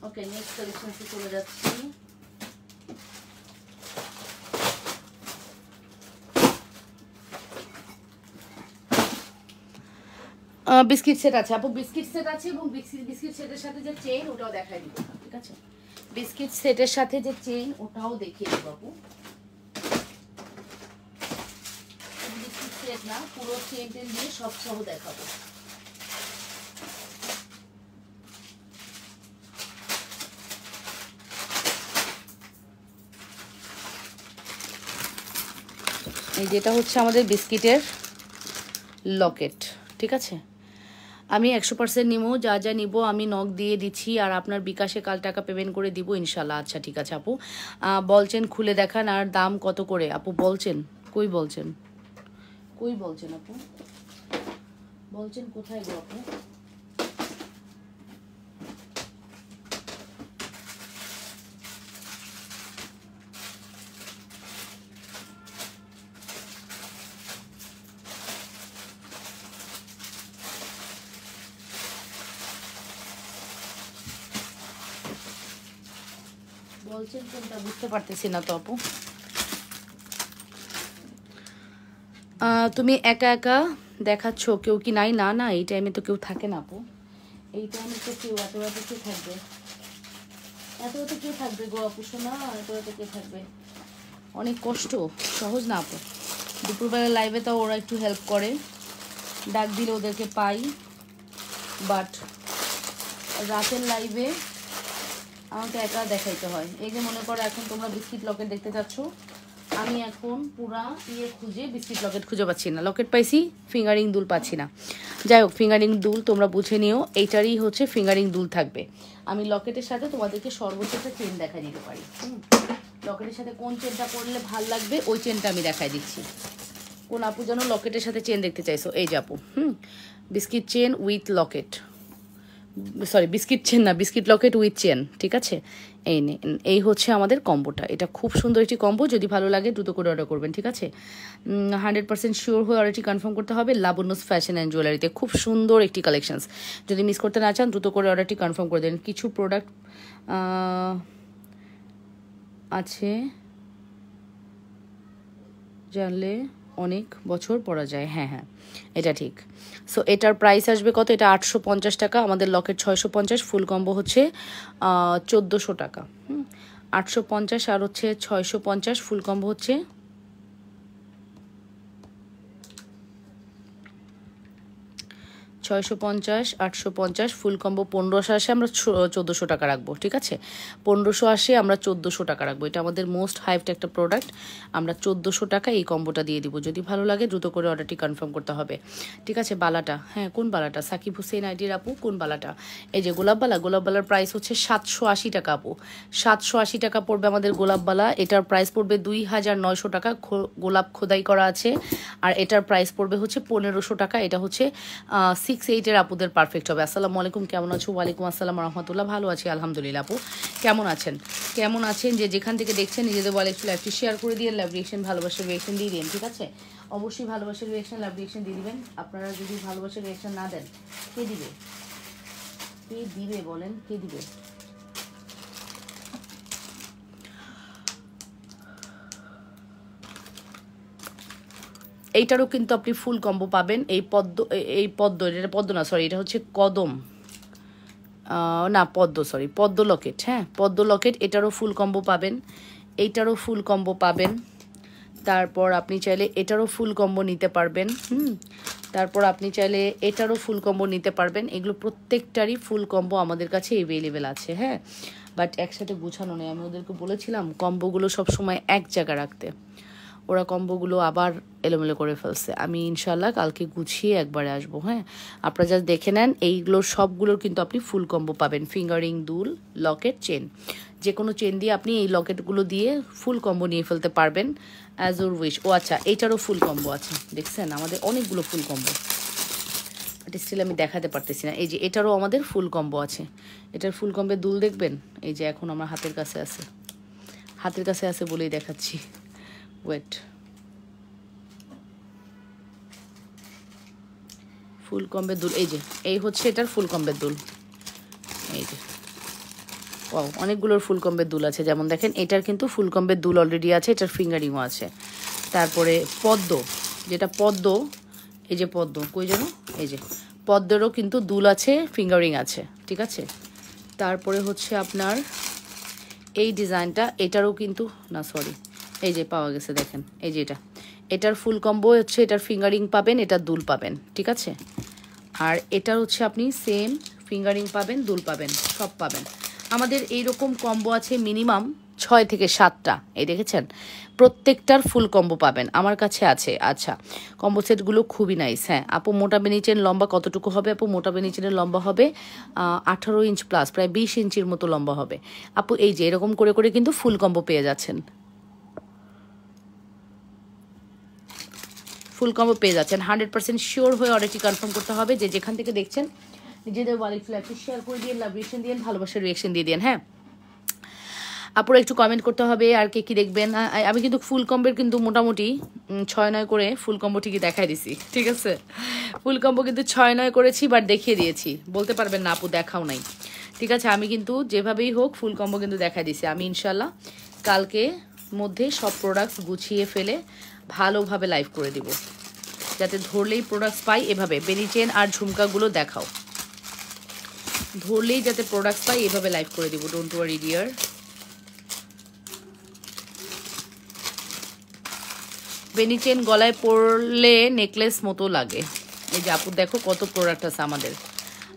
Speaker 1: ওকে, নেক্সট কালেকশনটি চলে যাচ্ছি। বিস্কিট সেট আছে আপু, বিস্কিট সেট আছে, এবং বিস্কিট সেটের সাথে যে চেইন ওটাও দেখাই দিব, ঠিক আছে। বিস্কিট সেটের সাথে যে চেইন ওটাও দেখিয়ে দেবো আপু। বিস্কিট সেট না, পুরো চেইন টেন দিয়ে সব সহ দেখাবো। এই যেটা হচ্ছে আমাদের বিস্কিটের লকেট, ঠিক আছে। আমি 100% নিবো, যা যা নিব আমি নক দিয়ে দিচ্ছি, আর আপনার বিকাশে কাল টাকা পেমেন্ট করে দিব ইনশাল্লাহ। আচ্ছা ঠিক আছে আপু। বলছেন খুলে দেখান, আর দাম কত করে আপু বলছেন? কই বলছেন, কই বলছেন আপু, বলছেন কোথায় গো আপু? বলছেন কোনটা বুঝতে পারতেছি না তো আপু। তুমি একা একা দেখাচ্ছ, কেউ কি নাই? না না, এই টাইমে তো কেউ থাকে না আপু, এই টাইমে তো কেউ এত রাতে কে থাকবে, এত রাতে কে থাকবে গো আপু শোনা, এত রাতে কে থাকবে? অনেক কষ্ট, সহজ না আপু। দুপুরবেলা লাইভে তো ওরা একটু হেল্প করে, ডাক দিলে ওদেরকে পাই, বাট রাতের লাইভে আমাকে একা দেখাইতে হয়। এই যে মনে করো এখন তোমরা বিস্কিট লকেট দেখতে চাচ্ছ, আমি এখন পুরা খুঁজে বিস্কিট লকেট খুঁজে পাচ্ছি না, লকেট পাইছি, ফিঙ্গারিং দুল পাচ্ছি না। যাই হোক, ফিঙ্গারিং দুল তোমরা বুঝে নিও, এইটারই হচ্ছে ফিঙ্গারিং দুল থাকবে। আমি লকেটের সাথে তোমাদেরকে সর্বোচ্চ একটা চেন দেখাই দিতে পারি। লকেটের সাথে কোন চেনটা পরলে ভাল লাগবে ওই চেনটা আমি দেখাই দিচ্ছি। কোন আপু যেন লকেটের সাথে চেন দেখতে চাইছো, এই যে আপু, biscuit chain with Locket, sorry biscuit chain না, বিস্কিট লকেট উইথ চেন, ঠিক আছে। এই হচ্ছে আমাদের কম্বোটা, এটা খুব সুন্দর একটি কম্বো। যদি ভালো লাগে দ্রুত করে অর্ডার করবেন, ঠিক আছে। 100% শিওর হয়ে অর্ডারটি কনফার্ম করতে হবে। লাবণ্যস ফ্যাশন অ্যান্ড জুয়েলারিতে খুব সুন্দর একটি কালেকশনস। যদি মিস করতে না চান দ্রুত করে অর্ডারটি কনফার্ম করে দেন। কিছু প্রোডাক্ট আছে জানলে অনেক বছর পরা যায়, হ্যাঁ হ্যাঁ এটা ঠিক। সো এটার প্রাইস আসবে কত? এটা 850 টাকা, আমাদের লকেট 650, ফুল কম্বো হচ্ছে 1400 টাকা। 850 আর হচ্ছে 650, ফুল কম্বো হচ্ছে 650, 850 ফুল কম্বো 1500 আসে, আমরা 1400 টাকা রাখবো, ঠিক আছে? 1500 আসে, আমরা 1400 টাকা রাখবো। এটা আমাদের মোস্ট হাইপড একটা প্রোডাক্ট, আমরা 1400 টাকা এই কম্বোটা দিয়ে দিব। যদি ভালো লাগে দ্রুত করে অর্ডারটি কনফার্ম করতে হবে, ঠিক আছে? বালাটা, হ্যাঁ কোন বালাটা? সাকিব হোসেন আইডির আপু, কোন বালাটা? এই যে গোলাপ বালা, গোলাপ বালার প্রাইস হচ্ছে 780 টাকা আপু, 780 টাকা পড়বে আমাদের গোলাপ বালা। এটার প্রাইস পড়বে 2900 টাকা, গোলাপ খোদাই করা আছে। আর এটার প্রাইস পড়বে হচ্ছে 1500 টাকা। এটা হচ্ছে 6-8 আপুদের পারফেক্ট হবে। আসসালামু আলাইকুম, কেমন আছো? ওয়ালাইকুম আসসালাম রহমতুল্লাহ, ভালো আছি আলহামদুলিল্লাহ। আপু কেমন আছেন? কেমন আছেন? যে যেখান থেকে দেখছেন নিজেদের বলে একটু লাইভটি শেয়ার করে দিয়ে লাইভ রিয়েকশন, ভালোবাসার রিয়েকশন দিয়ে দিন, ঠিক আছে? অবশ্যই ভালোবাসার রিয়েকশন, লাইভ রিয়েকশন দিয়ে দিবেন। আপনারা যদি ভালোবাসার রিয়েকশন না দেন, কে দিবে? কে দিবে বলেন, কে দিবে? এইটারও কিন্তু আপনি ফুল কম্বো পাবেন। এটা পদ্ম না, সরি, এটা হচ্ছে কদম, না পদ্ম, সরি পদ্ম লকেট, হ্যাঁ পদ্ম লকেট। এটারও ফুল কম্বো পাবেন, এইটারও ফুল কম্বো পাবেন। তারপর আপনি চাইলে এটারও ফুল কম্বো নিতে পারবেন। তারপর আপনি চাইলে এটারও ফুল কম্বো নিতে পারবেন। এগুলো প্রত্যেকটারই ফুল কম্বো আমাদের কাছে অ্যাভেলেবেল আছে, হ্যাঁ। বাট একসাথে গুছানো নেই, আমি ওদেরকে বলেছিলাম কম্বোগুলো সবসময় এক জায়গায় রাখতে, ওরা কম্বোগুলো আবার এলোমেলো করে ফেলছে। আমি ইনশাল্লাহ কালকে গুছিয়ে একবারে আসবো, হ্যাঁ। আপনারা জাস্ট দেখে নেন, এইগুলোর সবগুলোর কিন্তু আপনি ফুল কম্বো পাবেন। ফিঙ্গারিং, দুল, লকেট, চেন, যে কোনো চেন দিয়ে আপনি এই লকেটগুলো দিয়ে ফুল কম্বো নিয়ে ফেলতে পারবেন অ্যাজ ওর উইশ। ও আচ্ছা, এইটারও ফুল কম্বো আছে, দেখছেন আমাদের অনেকগুলো ফুল কম্বো, বাট স্টিল আমি দেখাতে পারতেছি না। এই যে এটারও আমাদের ফুল কম্বো আছে। এটার ফুল কম্বে দুল দেখবেন, এই যে এখন আমার হাতের কাছে আছে, হাতের কাছে আছে বলেই দেখাচ্ছি, ওয়েট। ফুল কম্বের দুল, এই যে এই হচ্ছে এটার ফুল কম্বের দুল, এই যে ও অনেকগুলোর ফুল কম্বের দুল আছে। যেমন দেখেন এটার কিন্তু ফুল কম্বের দুল অলরেডি আছে, এটার ফিঙ্গারিংও আছে। তারপরে পদ্ম, যেটা পদ্ম, এই যে পদ্ম কই যেন, এই যে পদ্মেরও কিন্তু দুল আছে, ফিঙ্গারিং আছে, ঠিক আছে? তারপরে হচ্ছে আপনার এই ডিজাইনটা, এটারও কিন্তু না, সরি, এই যে পাওয়া গেছে, দেখেন এই যে এটার ফুল কম্বো হচ্ছে, এটার ফিঙ্গারিং পাবেন, এটার দুল পাবেন, ঠিক আছে? আর এটার হচ্ছে আপনি সেম ফিঙ্গারিং পাবেন, দুল পাবেন, সব পাবেন। আমাদের এইরকম কম্বো আছে মিনিমাম 6 থেকে 7টা, এই দেখেছেন? প্রত্যেকটার ফুল কম্বো পাবেন আমার কাছে আছে। আচ্ছা, কম্বো সেটগুলো খুবই নাইস। হ্যাঁ আপু, মোটা বেনি চেন লম্বা কতটুকু হবে? আপু মোটা বেনি চেনের লম্বা হবে 18 ইঞ্চ প্লাস, প্রায় 20 ইঞ্চির মতো লম্বা হবে আপু। এই যে এরকম করে করে কিন্তু ফুল কম্বো পেয়ে যাচ্ছেন, ফুল কম্বো পেয়ে যাচ্ছেন। 100% শিওর হয়ে অর্ডারটি কনফার্ম করতে হবে। যে যেখান থেকে দেখছেন নিজেদের ওয়ালেট ফ্ল্যাটটি শেয়ার করে দিয়ে লাভ রিয়েকশন দিয়ে, ভালোবাসার রিয়েকশন দিয়ে দিন, হ্যাঁ। আপুরা একটু কমেন্ট করতে হবে আর কে কী দেখবেন। আমি কিন্তু ফুল কম্বোর কিন্তু মোটামুটি 6-9 করে ফুল কম্বো ঠিকই দেখাই দিছি, ঠিক আছে? ফুল কম্বো কিন্তু 6-9 করেছি, বাট দেখিয়ে দিয়েছি, বলতে পারবেন না আপু দেখাও নাই, ঠিক আছে? আমি কিন্তু যেভাবেই হোক ফুল কম্বো কিন্তু দেখাই দিছি। আমি ইনশাল্লাহ কালকে মধ্যে সব প্রোডাক্টস গুছিয়ে ফেলে ভালোভাবে লাইভ করে দিব, যাতে ধরলেই প্রোডাক্টস পাই। এভাবে বেনি চেন আর ঝুমকাগুলো দেখাও, ধরলেই যাতে প্রোডাক্টস পাই, এভাবে লাইভ করে দিব। Don't worry dear. বেনি চেন গলায় পরলে নেকলেস মতো লাগে। এই যে আপু দেখো কত প্রোডাক্ট আছে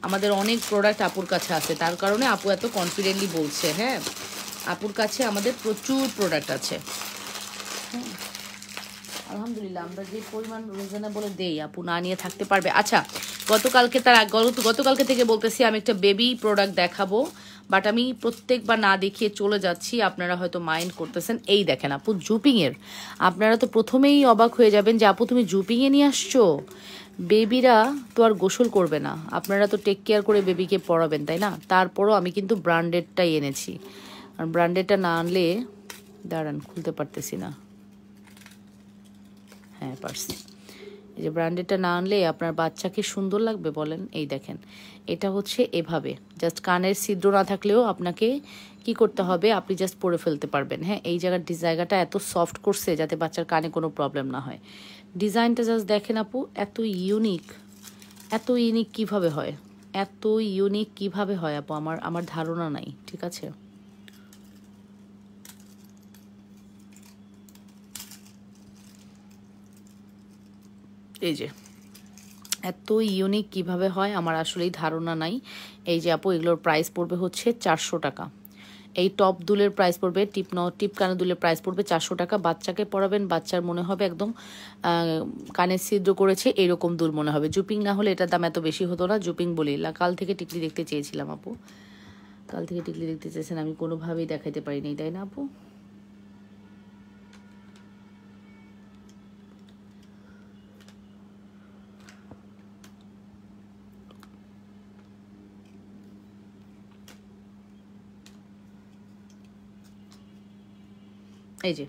Speaker 1: আমাদের অনেক প্রোডাক্ট আপুর কাছে আছে, তার কারণে আপু এত কনফিডেন্টলি বলছে। হ্যাঁ আপুর কাছে আমাদের প্রচুর প্রোডাক্ট আছে, হ্যাঁ আলহামদুলিল্লাহ। আমরা যে পরিমাণ রিজনেবল দেই, আপু না নিয়ে থাকতে পারবে। আচ্ছা, গতকালকে থেকে বলতেছি আমি একটা বেবি প্রোডাক্ট দেখাবো, বাট আমি প্রত্যেকবার না দেখিয়ে চলে যাচ্ছি, আপনারা হয়তো মাইন্ড করতেছেন। এই দেখেন আপু জুপিংয়ের, আপনারা তো প্রথমেই অবাক হয়ে যাবেন যে আপু তুমি জুপিংয়ে নিয়ে আসছো। বেবিরা তো আর গোসল করবে না, আপনারা তো টেক কেয়ার করে বেবিকে পড়াবেন, তাই না? তারপরও আমি কিন্তু ব্র্যান্ডেডটাই এনেছি, আর ব্র্যান্ডেডটা না আনলে, দাঁড়ান খুলতে পারতেছি না, হ্যাঁ পারছি। এই যে ব্র্যান্ডেডটা না আনলে আপনার বাচ্চাকে সুন্দর লাগবে বলেন? এই দেখেন, এটা হচ্ছে এভাবে, জাস্ট কানের ছিদ্র না থাকলেও আপনাকে কি করতে হবে, আপনি জাস্ট পরে ফেলতে পারবেন। হ্যাঁ এই জায়গাটা এত সফট করছে যাতে বাচ্চার কানে কোনো প্রবলেম না হয়। ডিজাইনটা জাস্ট দেখেন আপু, এত ইউনিক কিভাবে হয়, এত ইউনিক কিভাবে হয় আপু, আমার ধারণা নাই, ঠিক আছে? এই যে এত ইউনিক কিভাবে হয় আমার আসলেই ধারণা নাই। এই যে আপু এগুলোর প্রাইস পড়বে হচ্ছে 400 টাকা। এই টপ দুলের প্রাইস পড়বে, টিপ কানে দুলের প্রাইস পড়বে 400 টাকা। বাচ্চাকে পরাবেন, বাচ্চার মনে হবে একদম কানে ছিদ্র করেছে এরকম দুল মনে হবে। জুপিং না হলে এটার দাম এত বেশি হতো না। জুপিং বলি, কাল থেকে টিকলি দেখতে চেয়েছিলাম আপু, কাল থেকে টিকলি দেখতে চেয়েছেন, আমি কোনোভাবেই দেখাইতে পারিনি, তাই না আপু? এই যে,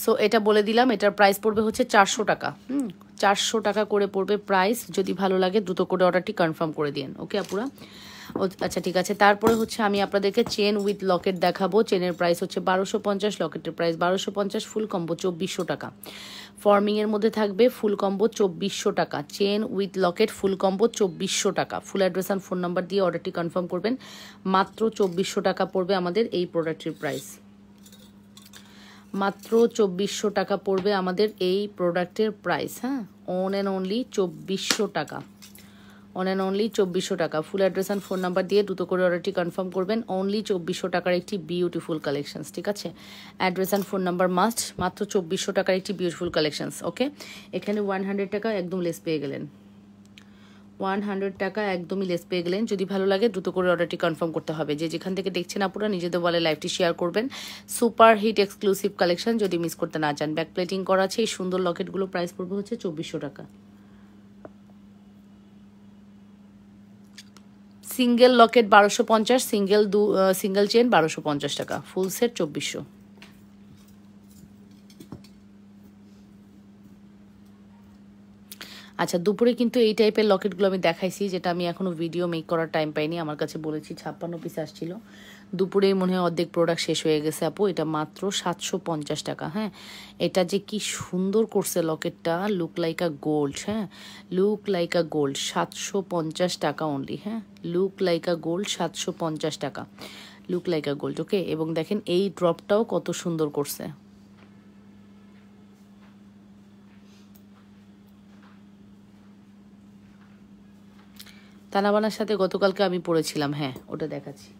Speaker 1: সো এটা বলে দিলাম, এটার প্রাইস পড়বে হচ্ছে 400 টাকা। 400 টাকা করে পড়বে প্রাইস। যদি ভালো লাগে দ্রুত করে অর্ডারটি কনফার্ম করে দিন, ওকে আপুরা? আচ্ছা ঠিক আছে। তারপরে হচ্ছে আমি আপনাদেরকে চেন উইথ লকেট দেখাবো। চেনের প্রাইস হচ্ছে 1250, লকেটের প্রাইস 1250, ফুল কম্বো 2400 টাকা। ফর্মিংয়ের মধ্যে থাকবে ফুল কম্বো 2400 টাকা। Chain with Locket full combo 2400 টাকা। Full address and phone number দিয়ে অর্ডারটি কনফার্ম করবেন। মাত্র 2400 টাকা পড়বে আমাদের এই প্রোডাক্টের প্রাইস। মাত্র 2400 টাকা পড়বে আমাদের এই প্রোডাক্টের প্রাইস। হ্যাঁ, অন অ্যান্ড অনলি 2400 টাকা। অন অ্যান্ড অনলি 2400 টাকা। Full address and phone number দিয়ে দ্রুত করে অর্ডারটি কনফার্ম করবেন। অনলি 2400 টাকার একটি বিউটিফুল কালেকশনস, ঠিক আছে? Address and phone number must. মাত্র 2400 টাকার একটি বিউটিফুল কালেকশনস, ওকে? এখানে 100 টাকা একদম লেস পেয়ে গেলেন। 100 টাকা একদমই লেস পেয়ে গেলেন। যদি ভালো লাগে দ্রুত করে অর্ডারটি কনফার্ম করতে হবে। যে যেখান থেকে দেখছেন আপুরা নিজেদের বলে লাইভটি শেয়ার করবেন। সুপার হিট এক্সক্লুসিভ কালেকশন যদি মিস করতে না চান। ব্যাক প্লেটিং করা আছে এই সুন্দর লকেটগুলো, প্রাইস পড়বে হচ্ছে 2400 টাকা। সিঙ্গেল লকেট 1250, সিঙ্গেল চেন 1250 টাকা, ফুল সেট 2400। আচ্ছা, দুপুরে কিন্তু এই টাইপের লকেটগুলো আমি দেখাইছি, যেটা আমি এখনও ভিডিও মেক করার টাইম পাইনি। আমার কাছে বলেছি 56 পিস আসছিল, দুপুরেই মনে হয় অর্ধেক প্রোডাক্ট শেষ হয়ে গেছে আপু। এটা মাত্র 750 টাকা। হ্যাঁ, এটা যে কি সুন্দর করছে লকেটটা, লুক লাইক আ গোল্ড। হ্যাঁ, লুক লাইক আ গোল্ড, 750 টাকা অনলি। হ্যাঁ, লুক লাইক আ গোল্ড, 750 টাকা, লুক লাইক আ গোল্ড, ওকে? এবং দেখেন এই ড্রপটাও কত সুন্দর করছে। তানাবানার সাথে গতকালকে আমি পড়েছিলাম, হ্যাঁ ওটা দেখাচ্ছি।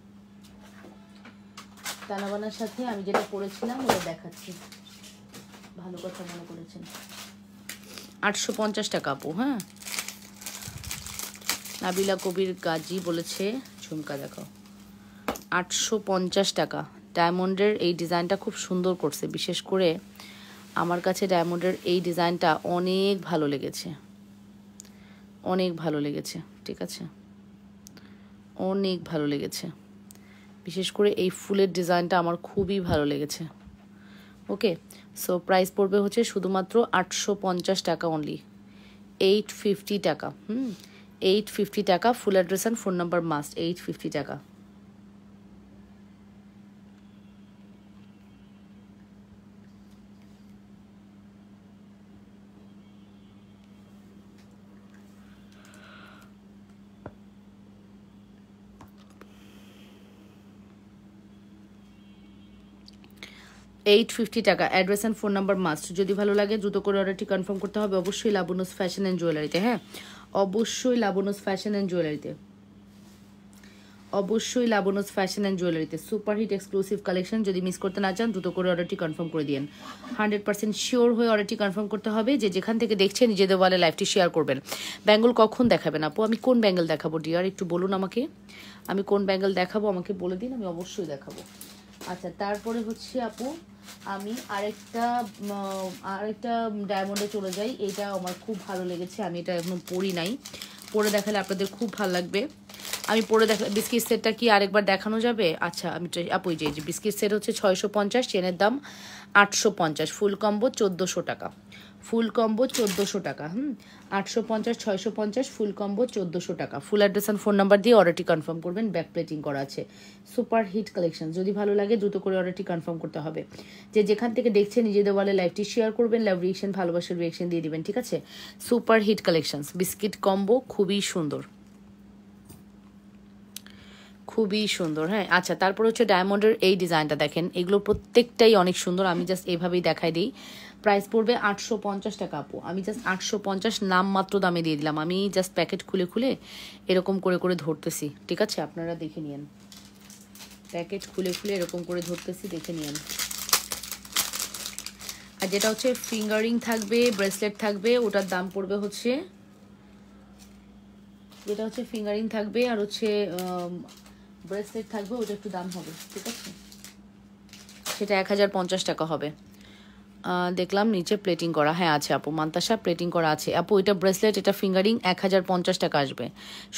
Speaker 1: তানাবানার সাথে আমি যেটা পড়েছিলাম ওটা দেখাচ্ছি, ভালো কথা মনে করেছেন। 850 টাকা আপু। হ্যাঁ, নাবিলা কবির গাজী বলেছে ঝুমকা দেখাও। 850 টাকা। ডায়মন্ডের এই ডিজাইনটা খুব সুন্দর করছে, বিশেষ করে আমার কাছে ডায়মন্ডের এই ডিজাইনটা অনেক ভালো লেগেছে, অনেক ভালো লেগেছে, ঠিক আছে? অনেক ভালো লেগেছে, বিশেষ করে এই ফুলের ডিজাইনটা আমার খুবই ভালো লেগেছে, ওকে? সো প্রাইস পড়বে হচ্ছে শুধুমাত্র 850 টাকা অনলি, 850 টাকা। 850 টাকা। Full address and phone number must. 850 টাকা। $850 টাকা। Address and phone number must. যদি ভালো লাগে দ্রুত করে অর্ডারটি কনফার্ম করতে হবে। অবশ্যই লাবণ্যস ফ্যাশন অ্যান্ড জুয়েলারিতে। হ্যাঁ, অবশ্যই লাবণ্যস ফ্যাশন অ্যান্ড জুয়েলারিতে, অবশ্যই লাবণ্যস ফ্যাশন অ্যান্ড জুয়েলারিতে। সুপার হিট এক্সক্লুসিভ কালেকশন যদি মিস করতে না চান দ্রুত করে অর্ডারটি কনফার্ম করে দিন। 100% শিওর হয়ে অর্ডারটি কনফার্ম করতে হবে। যে যেখান থেকে দেখছেন নিজেদের বলে লাইভটি শেয়ার করবেন। ব্যাঙ্গল কখন দেখাবেন আপু? আমি কোন ব্যাঙ্গল দেখাবো ডিয়ার, একটু বলুন আমাকে। আমি কোন ব্যাঙ্গল দেখাবো আমাকে বলে দিন, আমি অবশ্যই দেখাবো। আচ্ছা, তারপরে হচ্ছে আপু আমি আরেকটা ডায়মন্ডে চলে যাই। এটা আমার খুব ভালো লেগেছে, আমি এটা এখনো পরি নাই, পরে দেখালে আপনাদের খুব ভালো লাগবে। আমি পরে দেখা, বিস্কিট সেটটা কি আরেকবার দেখানো যাবে? আচ্ছা, আমি আপু যে বিস্কিট সেট হচ্ছে 650, চেনের দাম 850, ফুল কম্বো 1400 টাকা। ফুল কম্বো 1400 টাকা। 850, 650, ফুল কম্বো 1400 টাকা। Full address and phone number দিয়ে অর্ডারটি কনফার্ম করবেন। ব্যাক প্লেটিং করা আছে। Super hit collection. যদি ভালো লাগে দ্রুত করে অর্ডারটি কনফার্ম করতে হবে। যে যেখান থেকে দেখছেন নিজেদের বলে লাইভটি শেয়ার করবেন, লাভ রিয়েকশন, ভালোবাসার রিয়েকশন দিয়ে দিবেন, ঠিক আছে? Super hit collections. Biscuit combo খুবই সুন্দর, খুবই সুন্দর। হ্যাঁ আচ্ছা, তারপর হচ্ছে ডায়মন্ডের এই ডিজাইনটা দেখেন, এগুলো প্রত্যেকটাই অনেক সুন্দর। আমি জাস্ট এভাবেই দেখাই দিই। প্রাইস পড়বে 850 টাকা আপু। আমি জাস্ট 850 নামমাত্র দামে দিয়ে দিলাম। আমি জাস্ট প্যাকেট খুলে খুলে এরকম করে করে ধরতেছি, ঠিক আছে? আপনারা দেখে নিন, প্যাকেট খুলে খুলে এরকম করে ধরতেছি, দেখে নিন। আর যেটা হচ্ছে ফিঙ্গারিং থাকবে, ব্রেসলেট থাকবে, ওটার দাম পড়বে হচ্ছে, যেটা হচ্ছে ফিঙ্গারিং থাকবে আর হচ্ছে ব্রেসলেট থাকবে, ওটা একটু দাম হবে, ঠিক আছে? সেটা 1050 টাকা হবে। দেখলাম নিচে প্লেটিং করা, হ্যাঁ আছে আপু, মান্তাসা প্লেটিং করা আছে আপু। এটা ব্রেসলেট, এটা ফিঙ্গারিং 1050 টাকা আসবে।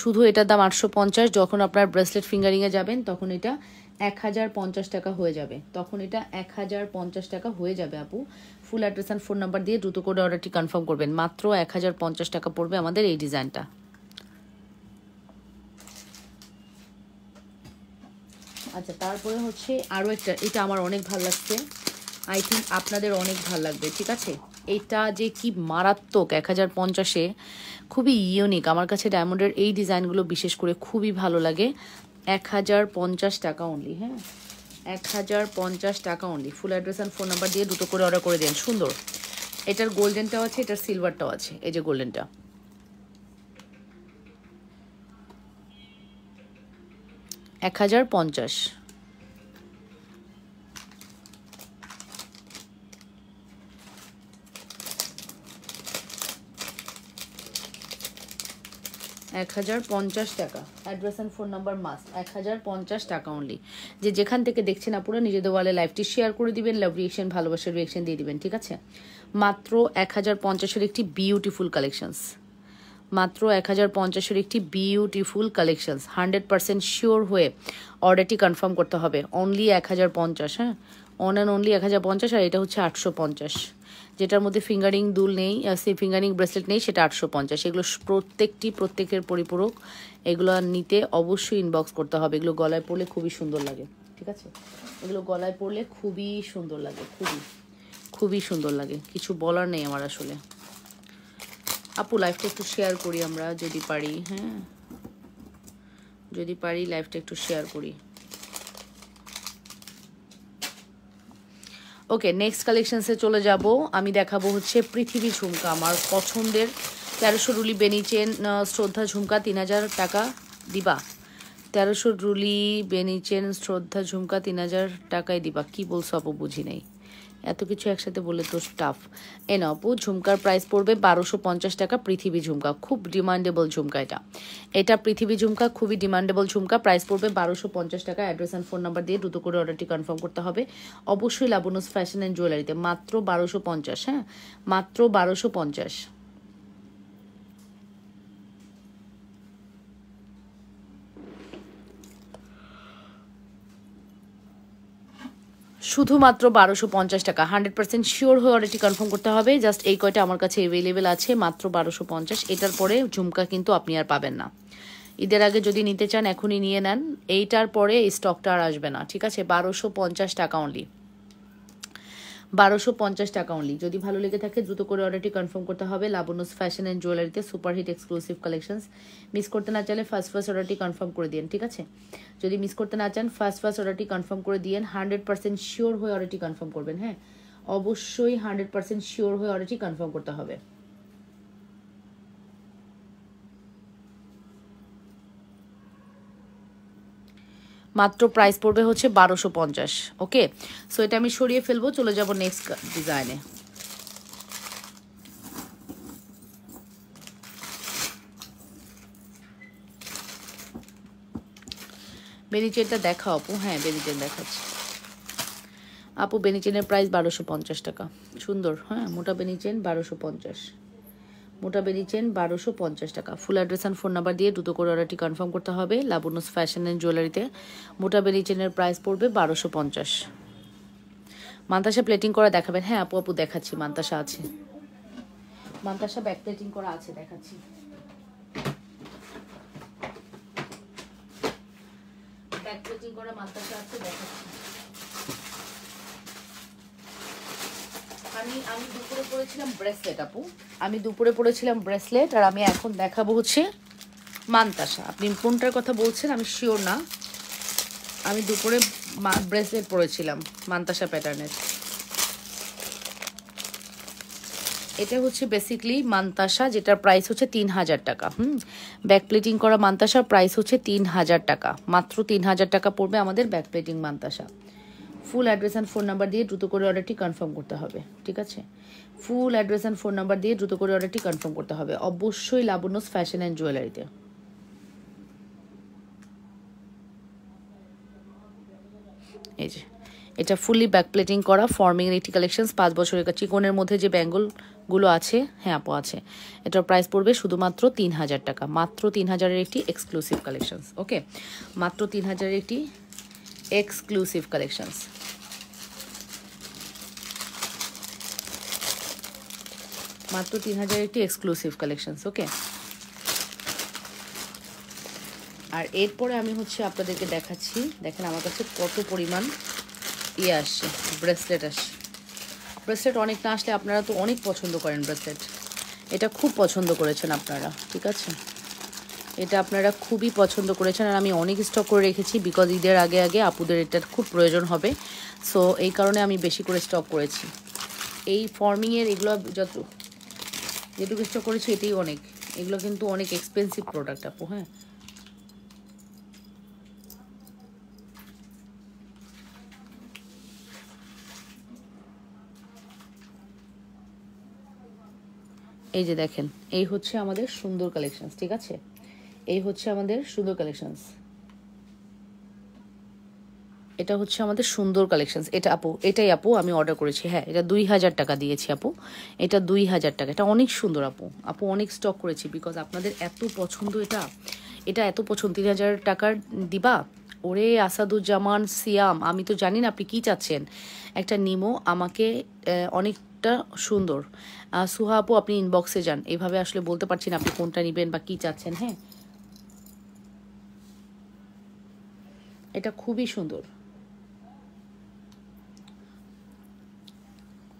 Speaker 1: শুধু এটার দাম 850। যখন আপনার ব্রেসলেট ফিঙ্গারিংয়ে যাবেন তখন এটা 1050 টাকা হয়ে যাবে, তখন এটা 1050 টাকা হয়ে যাবে আপু। ফুল অ্যাড্রেস অ্যান্ড ফোন নাম্বার দিয়ে দ্রুত করে অর্ডারটি কনফার্ম করবেন। মাত্র 1050 টাকা পড়বে আমাদের এই ডিজাইনটা। আচ্ছা, তারপরে হচ্ছে আরও একটা, এটা আমার অনেক ভালো লাগছে, আই থিঙ্ক আপনাদের অনেক ভালো লাগবে, ঠিক আছে? এটা যে কি মারাত্মক, 1050-এ খুবই ইউনিক। আমার কাছে ডায়মন্ডের এই ডিজাইনগুলো বিশেষ করে খুবই ভালো লাগে। 1050 টাকা অনলি, হ্যাঁ 1050 টাকা only. Full address and phone number দিয়ে দুটো করে অর্ডার করে দেন। সুন্দর, এটার গোল্ডেনটাও আছে, এটার সিলভারটাও আছে। এই যে গোল্ডেনটা 1050। 1050 টাকা। Address and phone number must. 1050 টাকা অনলি। যে যেখান থেকে দেখছেন আপনারা নিজেদের ওয়ালে লাইভটি শেয়ার করে দিবেন, লাভ রিয়েকশন, ভালোবাসার রিয়েকশন দিয়ে দিবেন, ঠিক আছে? মাত্র 1050-এর একটি বিউটিফুল কালেকশনস, মাত্র 1050-এর একটি বিউটিফুল কালেকশনস। 100% শিওর হয়ে অর্ডারটি কনফার্ম করতে হবে। অনলি 1050, হ্যাঁ অন অ্যান্ড অনলি 1050। আর এটা হচ্ছে 850, যেটার মধ্যে ফিঙ্গারিং দুল নেই, ফিঙ্গারিং ব্রেসলেট নেই, সেটা 850। এগুলো প্রত্যেকের পরিপূরক। এগুলো নিতে অবশ্যই ইনবক্স করতে হবে। এগুলো গলায় পরলে খুবই সুন্দর লাগে, ঠিক আছে? এগুলো গলায় পরলে খুবই সুন্দর লাগে, খুবই সুন্দর লাগে, কিছু বলার নেই আমার আসলে। আপু লাইভটা একটু শেয়ার করি আমরা যদি পারি, হ্যাঁ যদি পারি লাইভটা একটু শেয়ার করি। ওকে, নেক্সট কালেকশনসে চলে যাব। আমি দেখাবো হচ্ছে পৃথিবী ঝুমকা, আমার পছন্দের 1300 রুলি বেনি চেন শ্রদ্ধা ঝুমকা 3000 টাকা দিবা। 1300 রুলি বেনি চেন শ্রদ্ধা ঝুমকা 3000 টাকায় দিবা। কি বলছো আপু, বুঝি নাই, এত কিছু একসাথে বলে তো টাফ। এ না আপু, ঝুমকার প্রাইস পড়বে 1250 টাকা। পৃথিবী ঝুমকা খুব ডিমান্ডেবল ঝুমকা, এটা পৃথিবী ঝুমকা, খুবই ডিমান্ডেবল ঝুমকা। প্রাইস পড়বে 1250 টাকা। অ্যাড্রেস অ্যান্ড ফোন নাম্বার দিয়ে দ্রুত করে অর্ডারটি কনফার্ম করতে হবে অবশ্যই লাবনুস ফ্যাশন অ্যান্ড জুয়েলারিতে। মাত্র 1250, হ্যাঁ মাত্র 1250। শুধুমাত্র 1250 টাকা। 100% শিওর হয়ে অর্ডারটি কনফার্ম করতে হবে। জাস্ট এই কয়টা আমার কাছে অ্যাভেলেবেল আছে, মাত্র 1250। এটার পরে ঝুমকা কিন্তু আপনি আর পাবেন না। ঈদের আগে যদি নিতে চান এখনই নিয়ে নেন, এইটার পরে স্টকটা আর আসবে না, ঠিক আছে? 1250 টাকা অনলি, 1250 টাকা অনলি। যদি ভালো লেগে থাকে দ্রুত করে অর্ডারটি কনফার্ম করতে হবে লাবনুস ফ্যাশন অ্যান্ড জুয়েলারিতে। Superhit exclusive collections. মিস করতে না চাইলে ফার্স্ট অর্ডারটি কনফার্ম করে দিন, ঠিক আছে? যদি মিস করতে না চান ফার্স্ট অর্ডারটি কনফার্ম করে দিন। 100% শিওর হয়ে অর্ডারটি কনফার্ম করবেন, হ্যাঁ অবশ্যই 100% শিওর হয়ে অর্ডারটি কনফার্ম করতে হবে। মাত্র প্রাইস পড়বে হচ্ছে 1250। ওকে, সো এটা আমি সরিয়ে ফেলবো, চলে যাব নেক্সট ডিজাইনে। বেনিচেনটা দেখাও আপু। হ্যাঁ বেনিচেন দেখাচ্ছি আপু। বেনিচেনের প্রাইস 1250 টাকা। সুন্দর, হ্যাঁ মোটা বেনিচেন 1250, মোটা বেনিচেন 1250 টাকা। Full address and phone number দিয়ে দ্রুত করে অর্ডারটি কনফার্ম করতে হবে লাবনুস ফ্যাশন অ্যান্ড জুয়েলারিতে। মোটা বেনিচেনের প্রাইস পড়বে 1250। মান্তাসা প্লেটিং করা দেখাবেন? হ্যাঁ আপু, আপু দেখাচ্ছি, মান্তাসা আছে, মান্তাসা ব্যাক প্লেটিং করা আছে, দেখাচ্ছি। ব্যাক প্লেটিং করা মান্তাসা আছে, দেখাচ্ছি। আমি দুপুরে পরেছিলাম ব্রেসলেট আপু, আমি দুপুরে পরেছিলাম ব্রেসলেট, আর আমি এখন দেখাবো হচ্ছে মান্তাসা। আপনি কোনটার কথা বলছেন আমি শিওর না, আমি দুপুরে ব্রেসলেট পরেছিলাম মান্তাসা প্যাটার্নের। এটা হচ্ছে বেসিকলি মান্তাসা, যেটার প্রাইস হচ্ছে 3000 টাকা। ব্যাক প্লেটিং করা মান্তাসার প্রাইস হচ্ছে 3000 টাকা, মাত্র 3000 টাকা পড়বে আমাদের back plating mantasha. Full address and phone number দিয়ে দ্রুত করে অর্ডারটি কনফার্ম করতে হবে, ঠিক আছে? ফুল অ্যাড্রেস অ্যান্ড ফোন নাম্বার দিয়ে দ্রুত করে অর্ডারটি কনফার্ম করতে হবে, অবশ্যই লাবণ্যস ফ্যাশন অ্যান্ড জুয়েলারিতে। এই যে এটা ফুললি ব্যাক প্লেটিং করা ফর্মিং একটি কালেকশন, 5 বছরের চিকনের মধ্যে যে ব্যাঙ্গলগুলো আছে, হ্যাঁ আপু আছে। এটার প্রাইস পড়বে শুধুমাত্র 3000 টাকা, মাত্র 3000-এর একটি এক্সক্লুসিভ কালেকশনস। ওকে, মাত্র 3000-এর একটি এক্সক্লুসিভ কালেকশনস। মাত্র 3000-এর একটি এক্সক্লুসিভ কালেকশনস। ওকে, আর এরপরে আমি হচ্ছে আপনাদেরকে দেখাচ্ছি, দেখেন আমার কাছে কত পরিমাণ ইয়ে আসছে, ব্রেসলেট আসছে। ব্রেসলেট অনেক না আসলে আপনারা তো অনেক পছন্দ করেন ব্রেসলেট, এটা খুব পছন্দ করেছেন আপনারা, ঠিক আছে? এটা আপনারা খুবই পছন্দ করেছেন, আর আমি অনেক স্টক করে রেখেছি বিকজ ঈদের আগে আগে আপুদের এটার খুব প্রয়োজন হবে। সো এই কারণে আমি বেশি করে স্টক করেছি। এই ফর্মিংয়ের এগুলো যেটুকু স্টক করেছি এটাই অনেক, এগুলো কিন্তু অনেক এক্সপেন্সিভ প্রোডাক্ট আপু। হ্যাঁ, এই যে দেখেন, এই হচ্ছে আমাদের সুন্দর কালেকশনস, ঠিক আছে? এই হচ্ছে আমাদের সুন্দর কালেকশনস, এটা হচ্ছে আমাদের সুন্দর কালেকশনস। এটা আপু, এটাই আপু আমি অর্ডার করেছি। হ্যাঁ, এটা 2000 টাকা দিয়েছি আপু, এটা 2000 টাকা। এটা অনেক সুন্দর আপু, আপু অনেক স্টক করেছি বিকজ আপনাদের এত পছন্দ, এটা এত পছন্দ। 3000 টাকার দিবা? ওরে আসাদুজ্জামান সিয়াম, আমি তো জানি না আপনি কী চাচ্ছেন। একটা নিমো আমাকে অনেকটা সুন্দর। সুহা আপু আপনি ইনবক্সে যান, এভাবে আসলে বলতে পারছি না আপনি কোনটা নেবেন বা কী চাচ্ছেন। হ্যাঁ, এটা খুবই সুন্দর,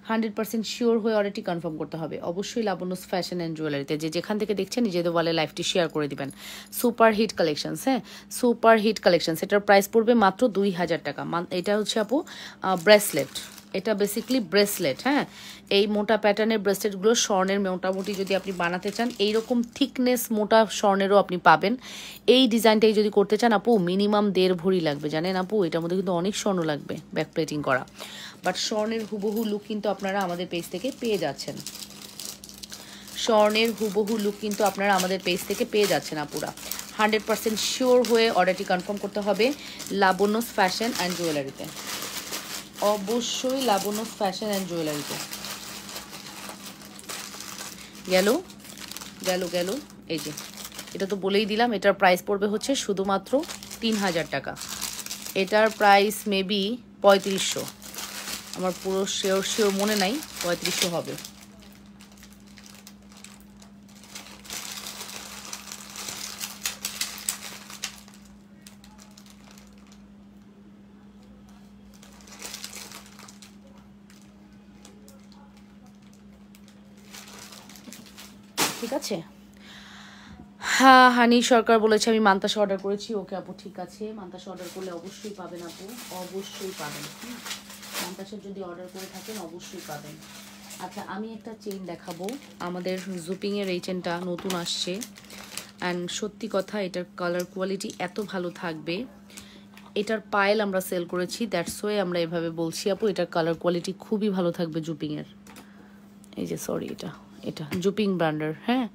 Speaker 1: 100% শিওর হয়ে অর্ডারটি কনফার্ম করতে হবে অবশ্যই লাবণ্যস ফ্যাশন অ্যান্ড জুয়েলারিতে। যেখান থেকে দেখছেন নিজেদের ওয়ালে লাইভটি শেয়ার করে দিবেন। সুপার হিট কালেকশনস, হ্যাঁ সুপার হিট কালেকশনস। এটার প্রাইস পড়বে মাত্র 2000 টাকা। এটা হচ্ছে আপু ব্রেসলেট, এটা বেসিক্যালি ব্রেসলেট। হ্যাঁ, এই মোটা প্যাটার্নের ব্রেসলেটগুলো স্বর্ণের মোটামুটি যদি আপনি বানাতে চান, এইরকম থিকনেস মোটা স্বর্ণেরও আপনি পাবেন। এই ডিজাইনটাই যদি করতে চান আপু মিনিমাম 1.5 ভরি লাগবে, জানেন আপু? এটার মধ্যে কিন্তু অনেক স্বর্ণ লাগবে ব্যাক প্লেটিং করা, বাট স্বর্ণের হুবহু লুক কিন্তু আপনারা আমাদের পেজ থেকে পেয়ে যাচ্ছেন। স্বর্ণের হুবহু লুক কিন্তু আপনারা আমাদের পেজ থেকে পেয়ে যাচ্ছেন আপুরা। 100% শিওর হয়ে অর্ডারটি কনফার্ম করতে হবে লাবণ্যস ফ্যাশন অ্যান্ড জুয়েলারিতে, অবশ্যই লাবণ্যস ফ্যাশন অ্যান্ড জুয়েলারিতে। গেল গেল গেল, এই যে এটা তো বলেই দিলাম। এটার প্রাইস পড়বে হচ্ছে শুধুমাত্র 3000 টাকা। এটার প্রাইস মেবি 3500, আমার পুরো শিওর মনে নাই, 3500 হবে। ঠিক আছে। হ্যাঁ, হানি সরকার বলেছে আমি মান্তাসা অর্ডার করেছি। ওকে আপু, ঠিক আছে, মান্তাসা অর্ডার করলে অবশ্যই পাবেন আপু, অবশ্যই পাবেন। মান্তাসা যদি অর্ডার করে থাকেন অবশ্যই পাবেন। আচ্ছা, আমি একটা চেইন দেখাবো, আমাদের জুপিংয়ের এই চেনটা নতুন আসছে অ্যান্ড সত্যি কথা এটার কালার কোয়ালিটি এত ভালো থাকবে। এটার পায়েল আমরা সেল করেছি, দ্যাটস ওয়ে আমরা এভাবে বলছি আপু। এটার কালার কোয়ালিটি খুবই ভালো থাকবে জুপিংয়ের। এই যে সরি, এটা জুপিং ব্র্যান্ডের। হ্যাঁ,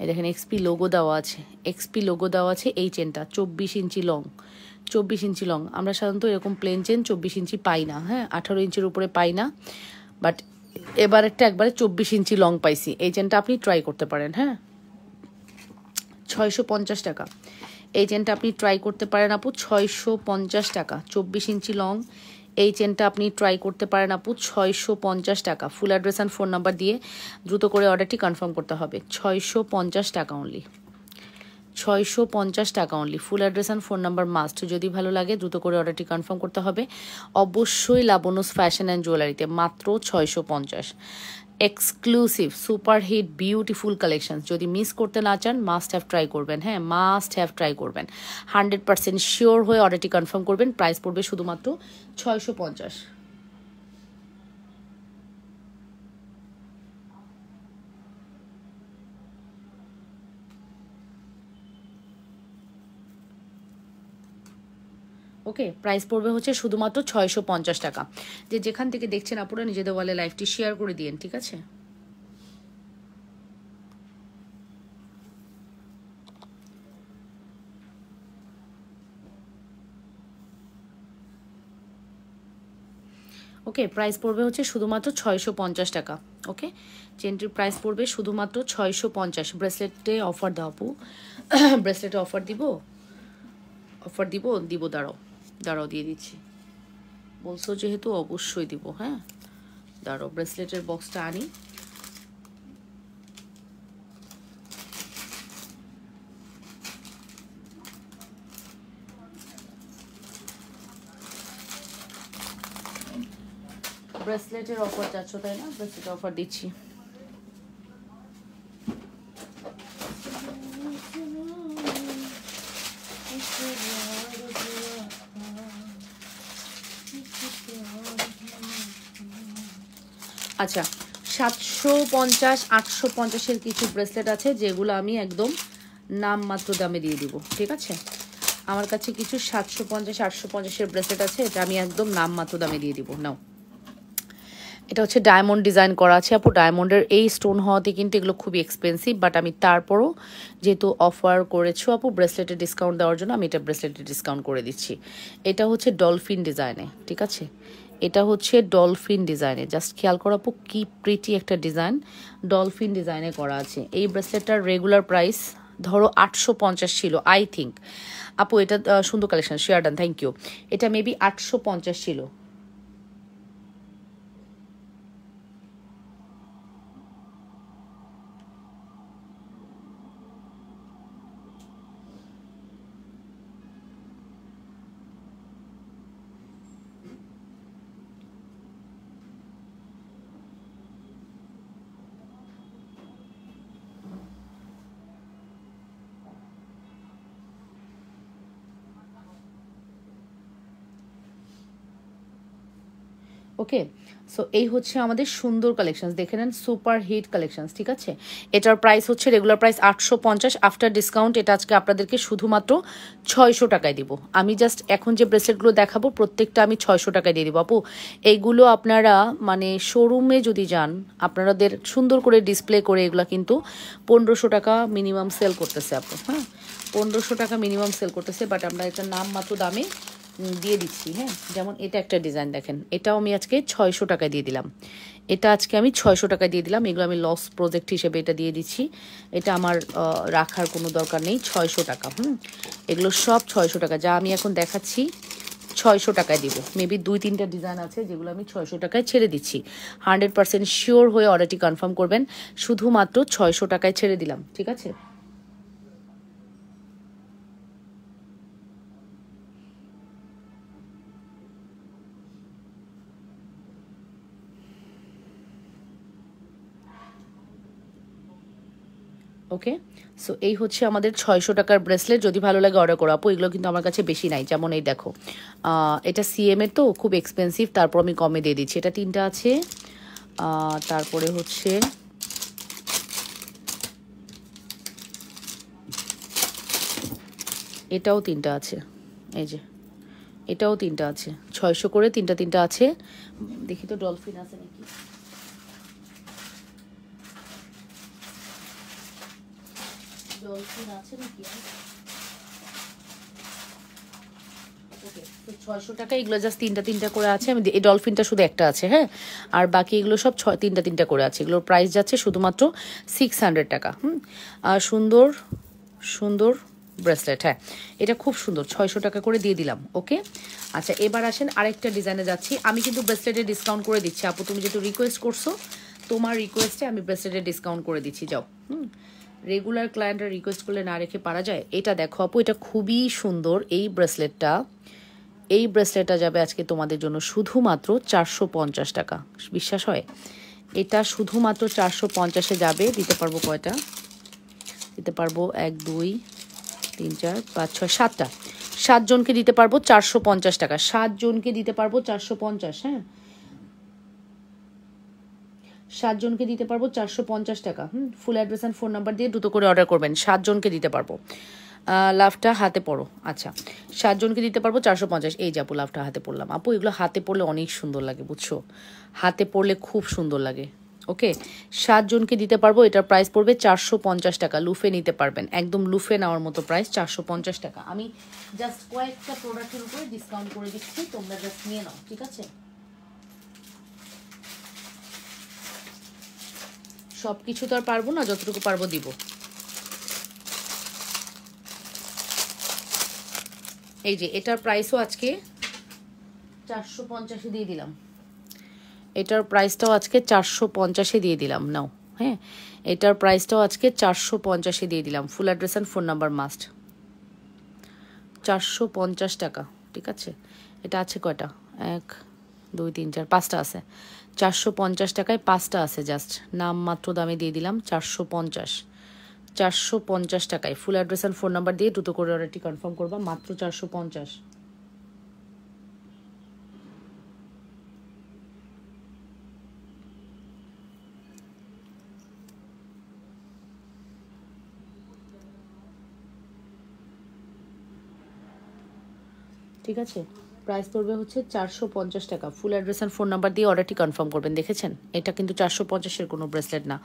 Speaker 1: এই দেখেন এক্সপি লোগো দেওয়া আছে, এক্সপি লোগো দেওয়া আছে। এই চেনটা 24 ইঞ্চি লং, 24 ইঞ্চি লং। আমরা সাধারণত এরকম প্লেন চেন 24 ইঞ্চি পাই না, হ্যাঁ 18 ইঞ্চির উপরে পাই না, বাট এবারেরটা একবারে 24 ইঞ্চি লং পাইছি। এই চেনটা আপনি ট্রাই করতে পারেন। হ্যাঁ, 650 টাকা। এই চেনটা আপনি ট্রাই করতে পারেন আপু, 650 টাকা। 24 ইঞ্চি লং এই চেনটা আপনি ট্রাই করতে পারেন আপু, 650 টাকা। Full address and phone number দিয়ে দ্রুত করে অর্ডারটি কনফার্ম করতে হবে। 650 টাকা অনলি, 650 টাকা only. Full address and phone number must. যদি ভালো লাগে দ্রুত করে অর্ডারটি কনফার্ম করতে হবে অবশ্যই লাবণ্যস ফ্যাশন অ্যান্ড জুয়েলারিতে, মাত্র 650। Exclusive super hit beautiful collection. যদি মিস করতে না চান মাস্ট হ্যাভ ট্রাই করবেন, হ্যাঁ মাস্ট হ্যাভ ট্রাই করবেন। 100% শিওর হয়ে অর্ডারটি কনফার্ম করবেন। প্রাইস পড়বে শুধুমাত্র 650। ওকে, প্রাইস পড়বে হচ্ছে শুধুমাত্র 650 টাকা। যে যেখান থেকে দেখছেন আপনারা নিজেদের ওয়ালে লাইভটি শেয়ার করে দিন, ঠিক আছে? ওকে, প্রাইস পড়বে হচ্ছে শুধুমাত্র 650 টাকা। ওকে, চেনটির প্রাইস পড়বে শুধুমাত্র 650। ব্রেসলেটে অফার দাও আপু, ব্রেসলেটে অফার দিব, অফার দিব দাঁড়াও দাঁড়াও দিয়ে দিচ্ছি। বলছো যেহেতু অবশ্যই দিব, হ্যাঁ দাঁড়াও ব্রেসলেটের বক্সটা আনি। ব্রেসলেটের অফার চাচ্ছ তাই না? ব্রেসলেটের অফার দিচ্ছি। আচ্ছা, 750 850-এর কিছু ব্রেসলেট আছে যেগুলো আমি একদম নামমাত্র দামে দিয়ে দিব, ঠিক আছে? আমার কাছে কিছু 750 850-এর ব্রেসলেট আছে, এটা আমি একদম নামমাত্র দামে দিয়ে দিব। নাও, এটা হচ্ছে ডায়মন্ড ডিজাইন করা আছে আপু। ডায়মন্ডের এই স্টোন হওয়াতে কিন্তু এগুলো খুবই এক্সপেন্সিভ, বাট আমি তারপরও যেহেতু অফার করেছো আপু ব্রেসলেটে ডিসকাউন্ট দেওয়ার জন্য, আমি এটা ব্রেসলেটে ডিসকাউন্ট করে দিচ্ছি। এটা হচ্ছে ডলফিন ডিজাইনে, ঠিক আছে? এটা হচ্ছে ডলফিন ডিজাইনে, জাস্ট খেয়াল করো আপু কি প্রিটি একটা ডিজাইন, ডলফিন ডিজাইনে করা আছে। এই ব্রেসলেটটার রেগুলার প্রাইস ধরো 850 ছিল আই থিঙ্ক আপু। এটা সুন্দর collection, share done, thank you. এটা মেবি 850 ছিল। ওকে, সো এই হচ্ছে আমাদের সুন্দর কালেকশন, দেখে নেন সুপার হিট কালেকশন, ঠিক আছে? এটার প্রাইস হচ্ছে রেগুলার প্রাইস 850, আফটার ডিসকাউন্ট এটা আজকে আপনাদেরকে শুধুমাত্র 600 টাকায় দিব। আমি জাস্ট এখন যে ব্রেসলেটগুলো দেখাবো প্রত্যেকটা আমি 600 টাকায় দিয়ে দিব আপু। এইগুলো আপনারা মানে শোরুমে যদি যান আপনাদের সুন্দর করে ডিসপ্লে করে এগুলো কিন্তু 1500 টাকা মিনিমাম সেল করতেছে আপু, হ্যাঁ 1500 টাকা মিনিমাম সেল করতেছে, বাট আমরা একটা নামমাত্র দামে দিয়ে দিচ্ছি। হ্যাঁ, যেমন এটা একটা ডিজাইন দেখেন, এটাও আমি আজকে 600 টাকায় দিয়ে দিলাম। এটা আজকে আমি 600 টাকায় দিয়ে দিলাম। এগুলো আমি লস প্রজেক্ট হিসেবে এটা দিয়ে দিচ্ছি। এটা আমার রাখার কোনো দরকার নেই। 600 টাকা, এগুলো সব 600 টাকা। যা আমি এখন দেখাচ্ছি 600 টাকায় দিব। মেবি 2-3টা ডিজাইন আছে যেগুলো আমি 600 টাকায় ছেড়ে দিচ্ছি। 100% শিওর হয়ে অর্ডারটি কনফার্ম করবেন। শুধুমাত্র 600 টাকায় ছেড়ে দিলাম, ঠিক আছে? ওকে, সো এই হচ্ছে আমাদের 600 টাকার ব্রেসলেট। যদি ভালো লাগে অর্ডার করো আপু। এগুলো কিন্তু আমার কাছে বেশি নাই, যেমন এই দেখো এটা সিএম এর তো খুব এক্সপেন্সিভ, তারপর আমি কমে দিয়ে দিচ্ছি। এটা 3টা আছে, তারপরে হচ্ছে এটাও 3টা আছে, এই যে এটাও 3টা আছে। 600 করে 3টা আছে। দেখি তো ডলফিন আছে নাকি। ডলফিন আছে নাকি? ওকে, তো 600 টাকা এগুলো জাস্ট 3টা করে আছে। আমি এই ডলফিনটা শুধু একটা আছে, হ্যাঁ, আর বাকি এগুলো সব 3টা করে আছে। এগুলোর প্রাইস যাচ্ছে শুধুমাত্র 600 টাকা। আর সুন্দর সুন্দর ব্রেসলেট, হ্যাঁ এটা খুব সুন্দর, 600 টাকা করে দিয়ে দিলাম। ওকে, আচ্ছা এবার আসেন আরেকটা ডিজাইনে যাচ্ছি। আমি কিন্তু ব্রেসলেটে ডিসকাউন্ট করে দিচ্ছি আপু, তুমি যেহেতু রিকোয়েস্ট করছো তোমার রিকোয়েস্টে আমি ব্রেসলেটে ডিসকাউন্ট করে দিচ্ছি। যাও, রেগুলার ক্লায়েন্টরা রিকোয়েস্ট করলে না রেখে পারা যায়। এটা দেখো আপু, এটা খুবই সুন্দর। এই ব্রেসলেটটা যাবে আজকে তোমাদের জন্য শুধুমাত্র 450 টাকা। বিশ্বাস হয়? এটা শুধুমাত্র 450-এ যাবে। দিতে পারবো কয়টা? দিতে পারবো 1 2 3 4 5 6 7টা। 7 জনকে দিতে পারবো 450 টাকা। 7 জনকে দিতে পারবো 450। হ্যাঁ, 7 জনকে দিতে পারবো 450 টাকা। Full address and phone number দিয়ে দ্রুত করে অর্ডার করবেন। 7 জনকে দিতে পারবো। লাভটা হাতে পড়ো। আচ্ছা, 7 জনকে দিতে পারবো 450। এই যে আপু লাভটা হাতে পড়লাম। আপু এগুলো হাতে পড়লে অনেক সুন্দর লাগে, বুঝছো? হাতে পড়লে খুব সুন্দর লাগে। ওকে, 7 জনকে দিতে পারবো। এটার প্রাইস পড়বে 450 টাকা। লুফে নিতে পারবেন, একদম লুফে নেওয়ার মতো প্রাইস 450 টাকা। আমি জাস্ট কয়েকটা প্রোডাক্টের উপরে ডিসকাউন্ট করে দিচ্ছি, তোমরা জাস্ট নিয়ে নাও, ঠিক আছে? সব কিছু তো আর পারবো না, যতটুকু পারবো দিব। এই যে এটার প্রাইসও আজকে 450-এ দিয়ে দিলাম। এটার প্রাইসটাও আজকে 450-এ দিয়ে দিলাম। নাও, হ্যাঁ, এটার প্রাইসটাও আজকে 450-এ দিয়ে দিলাম। ফুল address and phone number must. 450 টাকা, ঠিক আছে? এটা আছে কয়টা? 1 2 3 4 5টা আছে। 450 টাকায় 5টা আছে। জাস্ট নাম মাত্র দামে দিয়ে দিলাম 450। 450 টাকায় ফুল অ্যাড্রেস অ্যান্ড ফোন নাম্বার দিয়ে দ্রুত করে অর্ডারটি কনফার্ম করবা। মাত্র 450। ঠিক আছে, প্রাইস পড়বে হচ্ছে 450 টাকা। Full address and phone number দিয়ে অর্ডারটি কনফার্ম করবেন। দেখেছেন, এটা কিন্তু 450-এর কোনো ব্রেসলেট না।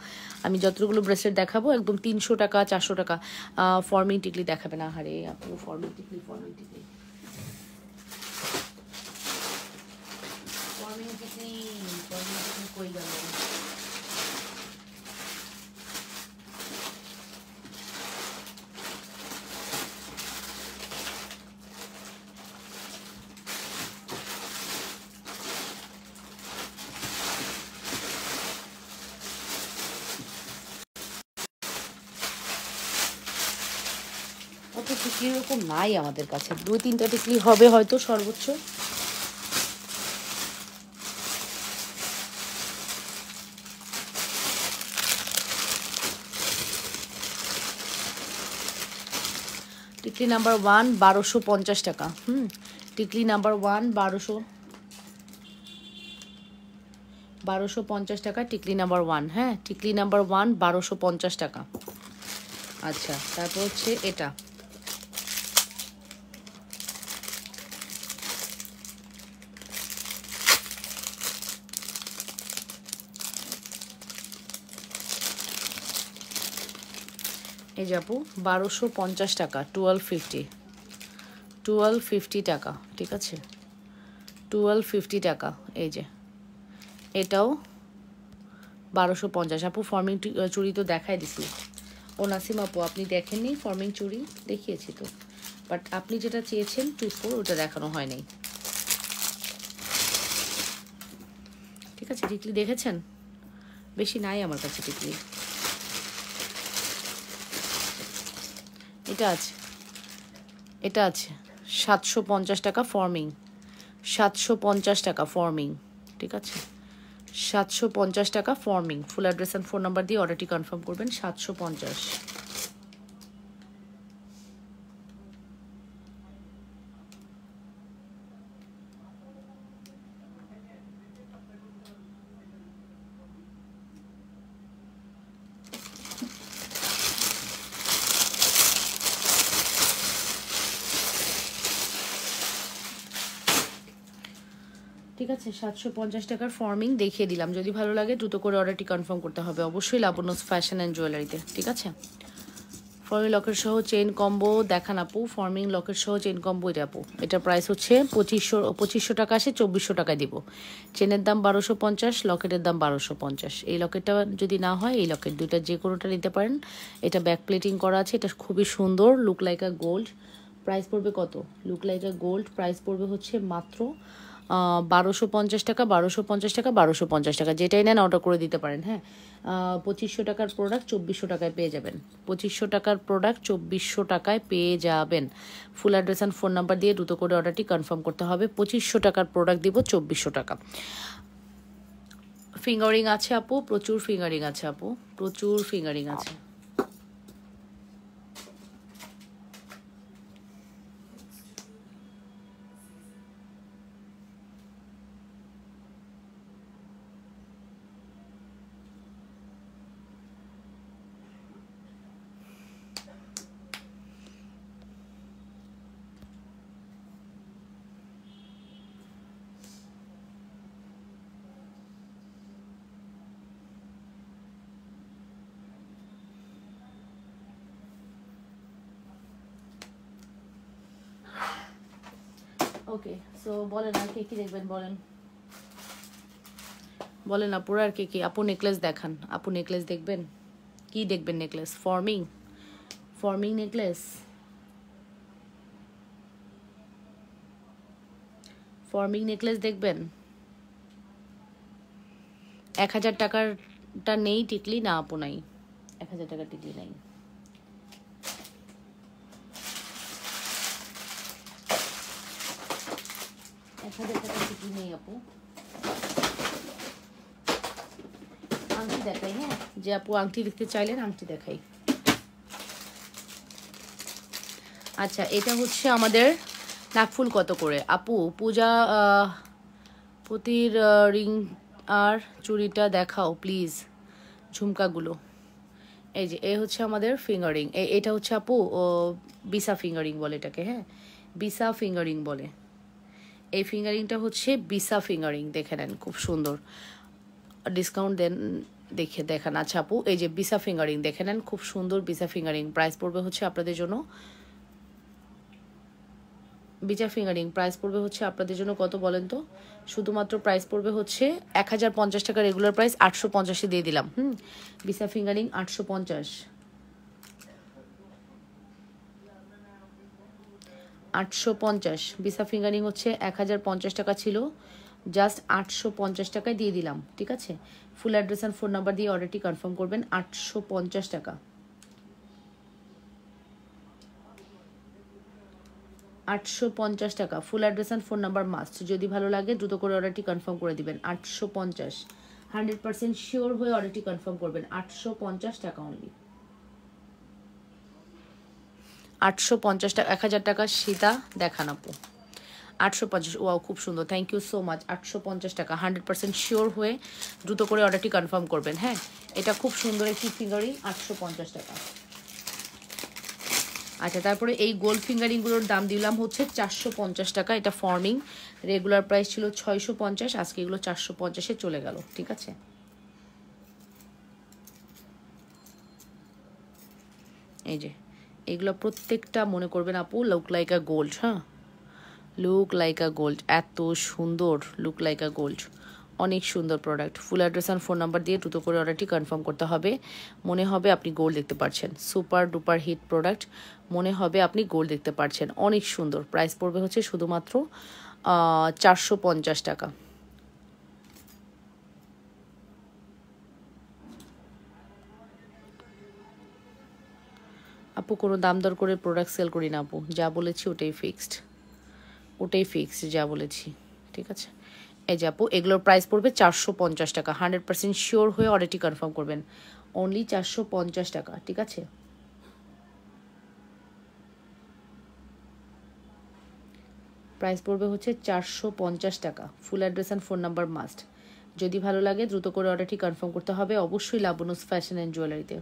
Speaker 1: আমি যতগুলো ব্রেসলেট দেখাবো একদম 300 টাকা 400 টাকা। ফর্মিং টিকলি দেখাবে না? হারে আপু, ফর্মিং টিকলি ফর্মিং টিকলি ফর্মিং টিকলি ফর্মিং টিকলি কই গেল? অত টিকলি এরকম নাই আমাদের কাছে। 2-3টা টিকলি হবে হয়তো সর্বোচ্চ। টিকলি নাম্বার 1 1250 টাকা। টিকলি নাম্বার 1 1250 টাকা। টিকলি নাম্বার 1, হ্যাঁ, টিকলি নাম্বার 1 1250 টাকা। আচ্ছা, তারপর হচ্ছে এটা। এই যে আপু 1250 টাকা। 1250 টাকা, ঠিক আছে? 1250 টাকা। এই যে এটাও 1250। আপু ফর্মিং চুড়ি তো দেখাই দিছি। ও নাসিম আপু, আপনি দেখেননি ফর্মিং চুড়ি? দেখিয়েছি তো, বাট আপনি যেটা চেয়েছেন 2-4 ওটা দেখানো হয় নাই। ঠিক আছে, টিকলি দেখেছেন? বেশি নাই আমার কাছে টিকলি। এটা আছে, এটা আছে 750 টাকা ফর্মিং। 750 টাকা ফর্মিং, ঠিক আছে? 750 টাকা forming. Full address and phone number দিয়ে অর্ডারটি কনফার্ম করবেন। 750। ঠিক আছে, 750 টাকার ফর্মিং দেখিয়ে দিলাম। যদি ভালো লাগে দ্রুত করে অর্ডারটি কনফার্ম করতে হবে অবশ্যই লাবণ্য ফ্যাশন অ্যান্ড জুয়েলারিতে, ঠিক আছে? ফর্মিং লকেট সহ চেইন কম্বো দেখান আপু। ফর্মিং লকেট সহ চেইন কম্বো এটা আপু। এটার প্রাইস হচ্ছে 2500 টাকা আসে, 2400 টাকায় দিব। চেনের দাম 1250, লকেটের দাম 1250। এই লকেটটা যদি না হয়, এই লকেট দুইটা যে কোনোটা নিতে পারেন। এটা ব্যাক প্লেটিং করা আছে, এটা খুবই সুন্দর। Look like a gold. Price পড়বে কত? Look like a gold price পড়বে হচ্ছে মাত্র 1250 টাকা। 1250 টাকা, 1250 টাকা, যেটাই নেন অর্ডার করে দিতে পারেন। হ্যাঁ, 2500 টাকার প্রোডাক্ট 2400 টাকায় পেয়ে যাবেন। 2500 টাকার প্রোডাক্ট 2400 টাকায় পেয়ে যাবেন। ফুল অ্যাড্রেস অ্যান্ড ফোন নাম্বার দিয়ে দ্রুত করে অর্ডারটি কনফার্ম করতে হবে। 2500 টাকার প্রোডাক্ট দিব 2400 টাকা। ফিঙ্গারিং আছে আপু, প্রচুর ফিঙ্গারিং আছে আপু, প্রচুর ফিঙ্গারিং আছে। ওকে, সো বলেন আর কে কি দেখবেন, বলেন বলেন আপুরা আর কে কি। আপু নেকলেস দেখান, আপু নেকলেস দেখবেন, কি দেখবেন necklace? Forming, forming necklace, forming necklace দেখবেন। 1000 টাকারটা নেই টিকলি? না আপু নাই, 1000 টাকার টিকলি নাই। নেই আপু। আংটি দেখাই, হ্যাঁ যে আপু আংটি দেখতে চাইলেন আংটি দেখাই। আচ্ছা, এটা হচ্ছে আমাদের নাকফুল কত করে আপু? পূজা পুতির রিং আর চুড়িটা দেখাও প্লিজ, ঝুমকাগুলো। এই যে এই হচ্ছে আমাদের ফিঙ্গারিং, এটা হচ্ছে আপু বিসা ফিঙ্গারিং বলে এটাকে, হ্যাঁ বিসা ফিঙ্গারিং বলে। এই ফিঙ্গারিংটা হচ্ছে বিসা ফিঙ্গারিং, দেখে নেন খুব সুন্দর, ডিসকাউন্ট দেন দেখে দেখান। আচ্ছা আপু এই যে বিসা ফিঙ্গারিং দেখে নেন, খুব সুন্দর বিসা ফিঙ্গারিং। প্রাইস পড়বে হচ্ছে আপনাদের জন্য, বিচা ফিঙ্গারিং প্রাইস পড়বে হচ্ছে আপনাদের জন্য কত বলেন তো? শুধুমাত্র প্রাইস পড়বে হচ্ছে 1050 টাকা, রেগুলার প্রাইস 850-এ দিয়ে দিলাম। বিসা ফিঙ্গারিং 850, 850। বিসা ফিঙ্গারিং হচ্ছে 1050 টাকা ছিল, জাস্ট 850 টাকায় দিয়ে দিলাম, ঠিক আছে? ফুল অ্যাড্রেস অ্যান্ড ফোন নাম্বার দিয়ে অর্ডারটি কনফার্ম করবেন। 850 টাকা, 850 টাকা। Full address and phone number must, যদি ভালো লাগে দ্রুত করে অর্ডারটি কনফার্ম করে দিবেন। 850, 100% শিওর হয়ে অর্ডারটি কনফার্ম করবেন। 850 টাকা অনলি, 850 টাকা। 1000 টাকা সীতা দেখান আপু, 850। ওয়াও খুব সুন্দর, থ্যাংক ইউ সো মাচ। 850 টাকা, 100% শিওর হয়ে দ্রুত করে অর্ডারটি কনফার্ম করবেন। হ্যাঁ এটা খুব সুন্দর একটি ফিঙ্গারিং, 850 টাকা। আচ্ছা, তারপরে এই গোল্ড ফিঙ্গারিংগুলোর দাম দিলাম হচ্ছে 450 টাকা। এটা ফর্মিং, রেগুলার প্রাইস ছিল 650, আজকে এগুলো 450-এ চলে গেল, ঠিক আছে? এই যে এগুলো প্রত্যেকটা মনে করবেন আপু লুক লাইক আ গোল্ড, হ্যাঁ লুক লাইক আ গোল্ড, এত সুন্দর লুক লাইক আ গোল্ড, অনেক সুন্দর product. Full address and phone number দিয়ে দ্রুত করে অর্ডারটি কনফার্ম করতে হবে। মনে হবে আপনি গোল্ড দেখতে পাচ্ছেন, সুপার ডুপার হিট প্রোডাক্ট, মনে হবে আপনি গোল্ড দেখতে পাচ্ছেন, অনেক সুন্দর। প্রাইস পড়বে হচ্ছে শুধুমাত্র 450 টাকা। আপু কোনো দাম দর করে প্রোডাক্ট সেল করি না আপু, যা বলেছি ওটাই ফিক্সড, ওটাই ফিক্সড যা বলেছি, ঠিক আছে? এই যে আপু এগুলোর প্রাইস পড়বে 450 টাকা, 100% শিওর হয়ে অর্ডারটি কনফার্ম করবেন। অনলি 450 টাকা, ঠিক আছে? প্রাইস পড়বে হচ্ছে 450 টাকা। Full address and phone number must, যদি ভালো লাগে দ্রুত করে অর্ডারটি কনফার্ম করতে হবে অবশ্যই লাবনুস ফ্যাশন অ্যান্ড জুয়েলারিতে।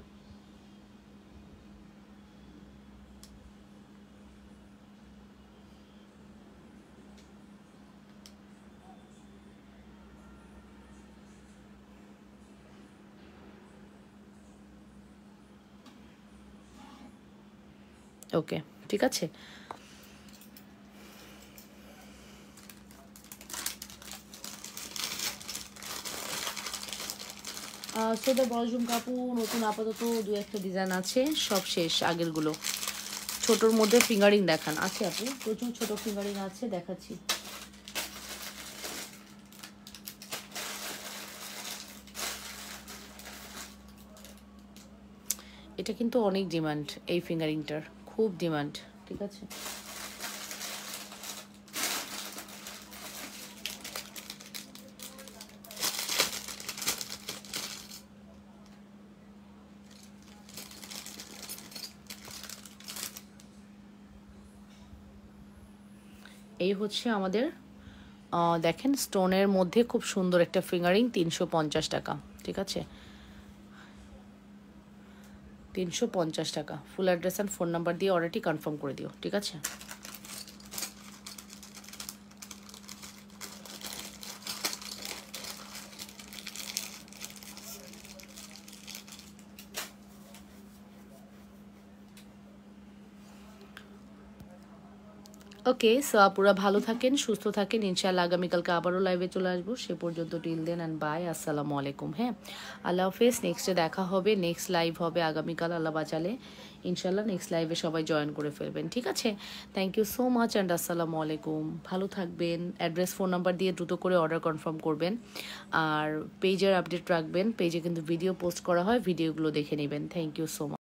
Speaker 1: ওকে, ঠিক আছে? সোদা বড় ঝুমকা আপু নতুন আপাতত 2-1টা ডিজাইন আছে, সব শেষ আগেরগুলো। ছোটোর মধ্যে ফিঙ্গারিং দেখান। আছে আপু প্রচুর ছোট ফিঙ্গারিং আছে, দেখাচ্ছি। এটা কিন্তু অনেক ডিমান্ড, এই ফিঙ্গারিংটার খুব ডিমান্ড, ঠিক আছে? এই হচ্ছে আমাদের দেখেন স্টোনের মধ্যে খুব সুন্দর একটা ফিঙ্গারিং, 350 টাকা। ঠিক আছে, 350 টাকা। Full address and phone number দিয়ে অর্ডারটি কনফার্ম করে দিও। ঠিক আছে, ওকে। সো আপুরা ভালো থাকেন, সুস্থ থাকেন, ইনশাআল্লাহ আগামীকালকে আবারও লাইভে চলে আসবো। সে পর্যন্ত টিল দেন অ্যান্ড বাই, আসসালামু আলাইকুম। হ্যাঁ, আল্লাহ হাফেজ। নেক্সটে দেখা হবে, নেক্সট লাইভ হবে আগামীকাল আল্লাহ বাঁচালে। ইনশাআল্লাহ নেক্সট লাইভে সবাই জয়েন করে ফেলবেন। ঠিক আছে, thank you so much and আসসালামু আলাইকুম। ভালো থাকবেন। অ্যাড্রেস ফোন নাম্বার দিয়ে দ্রুত করে অর্ডার কনফার্ম করবেন, আর পেজের আপডেট রাখবেন। পেজে কিন্তু ভিডিও পোস্ট করা হয়, ভিডিওগুলো দেখে নেবেন। Thank you so much.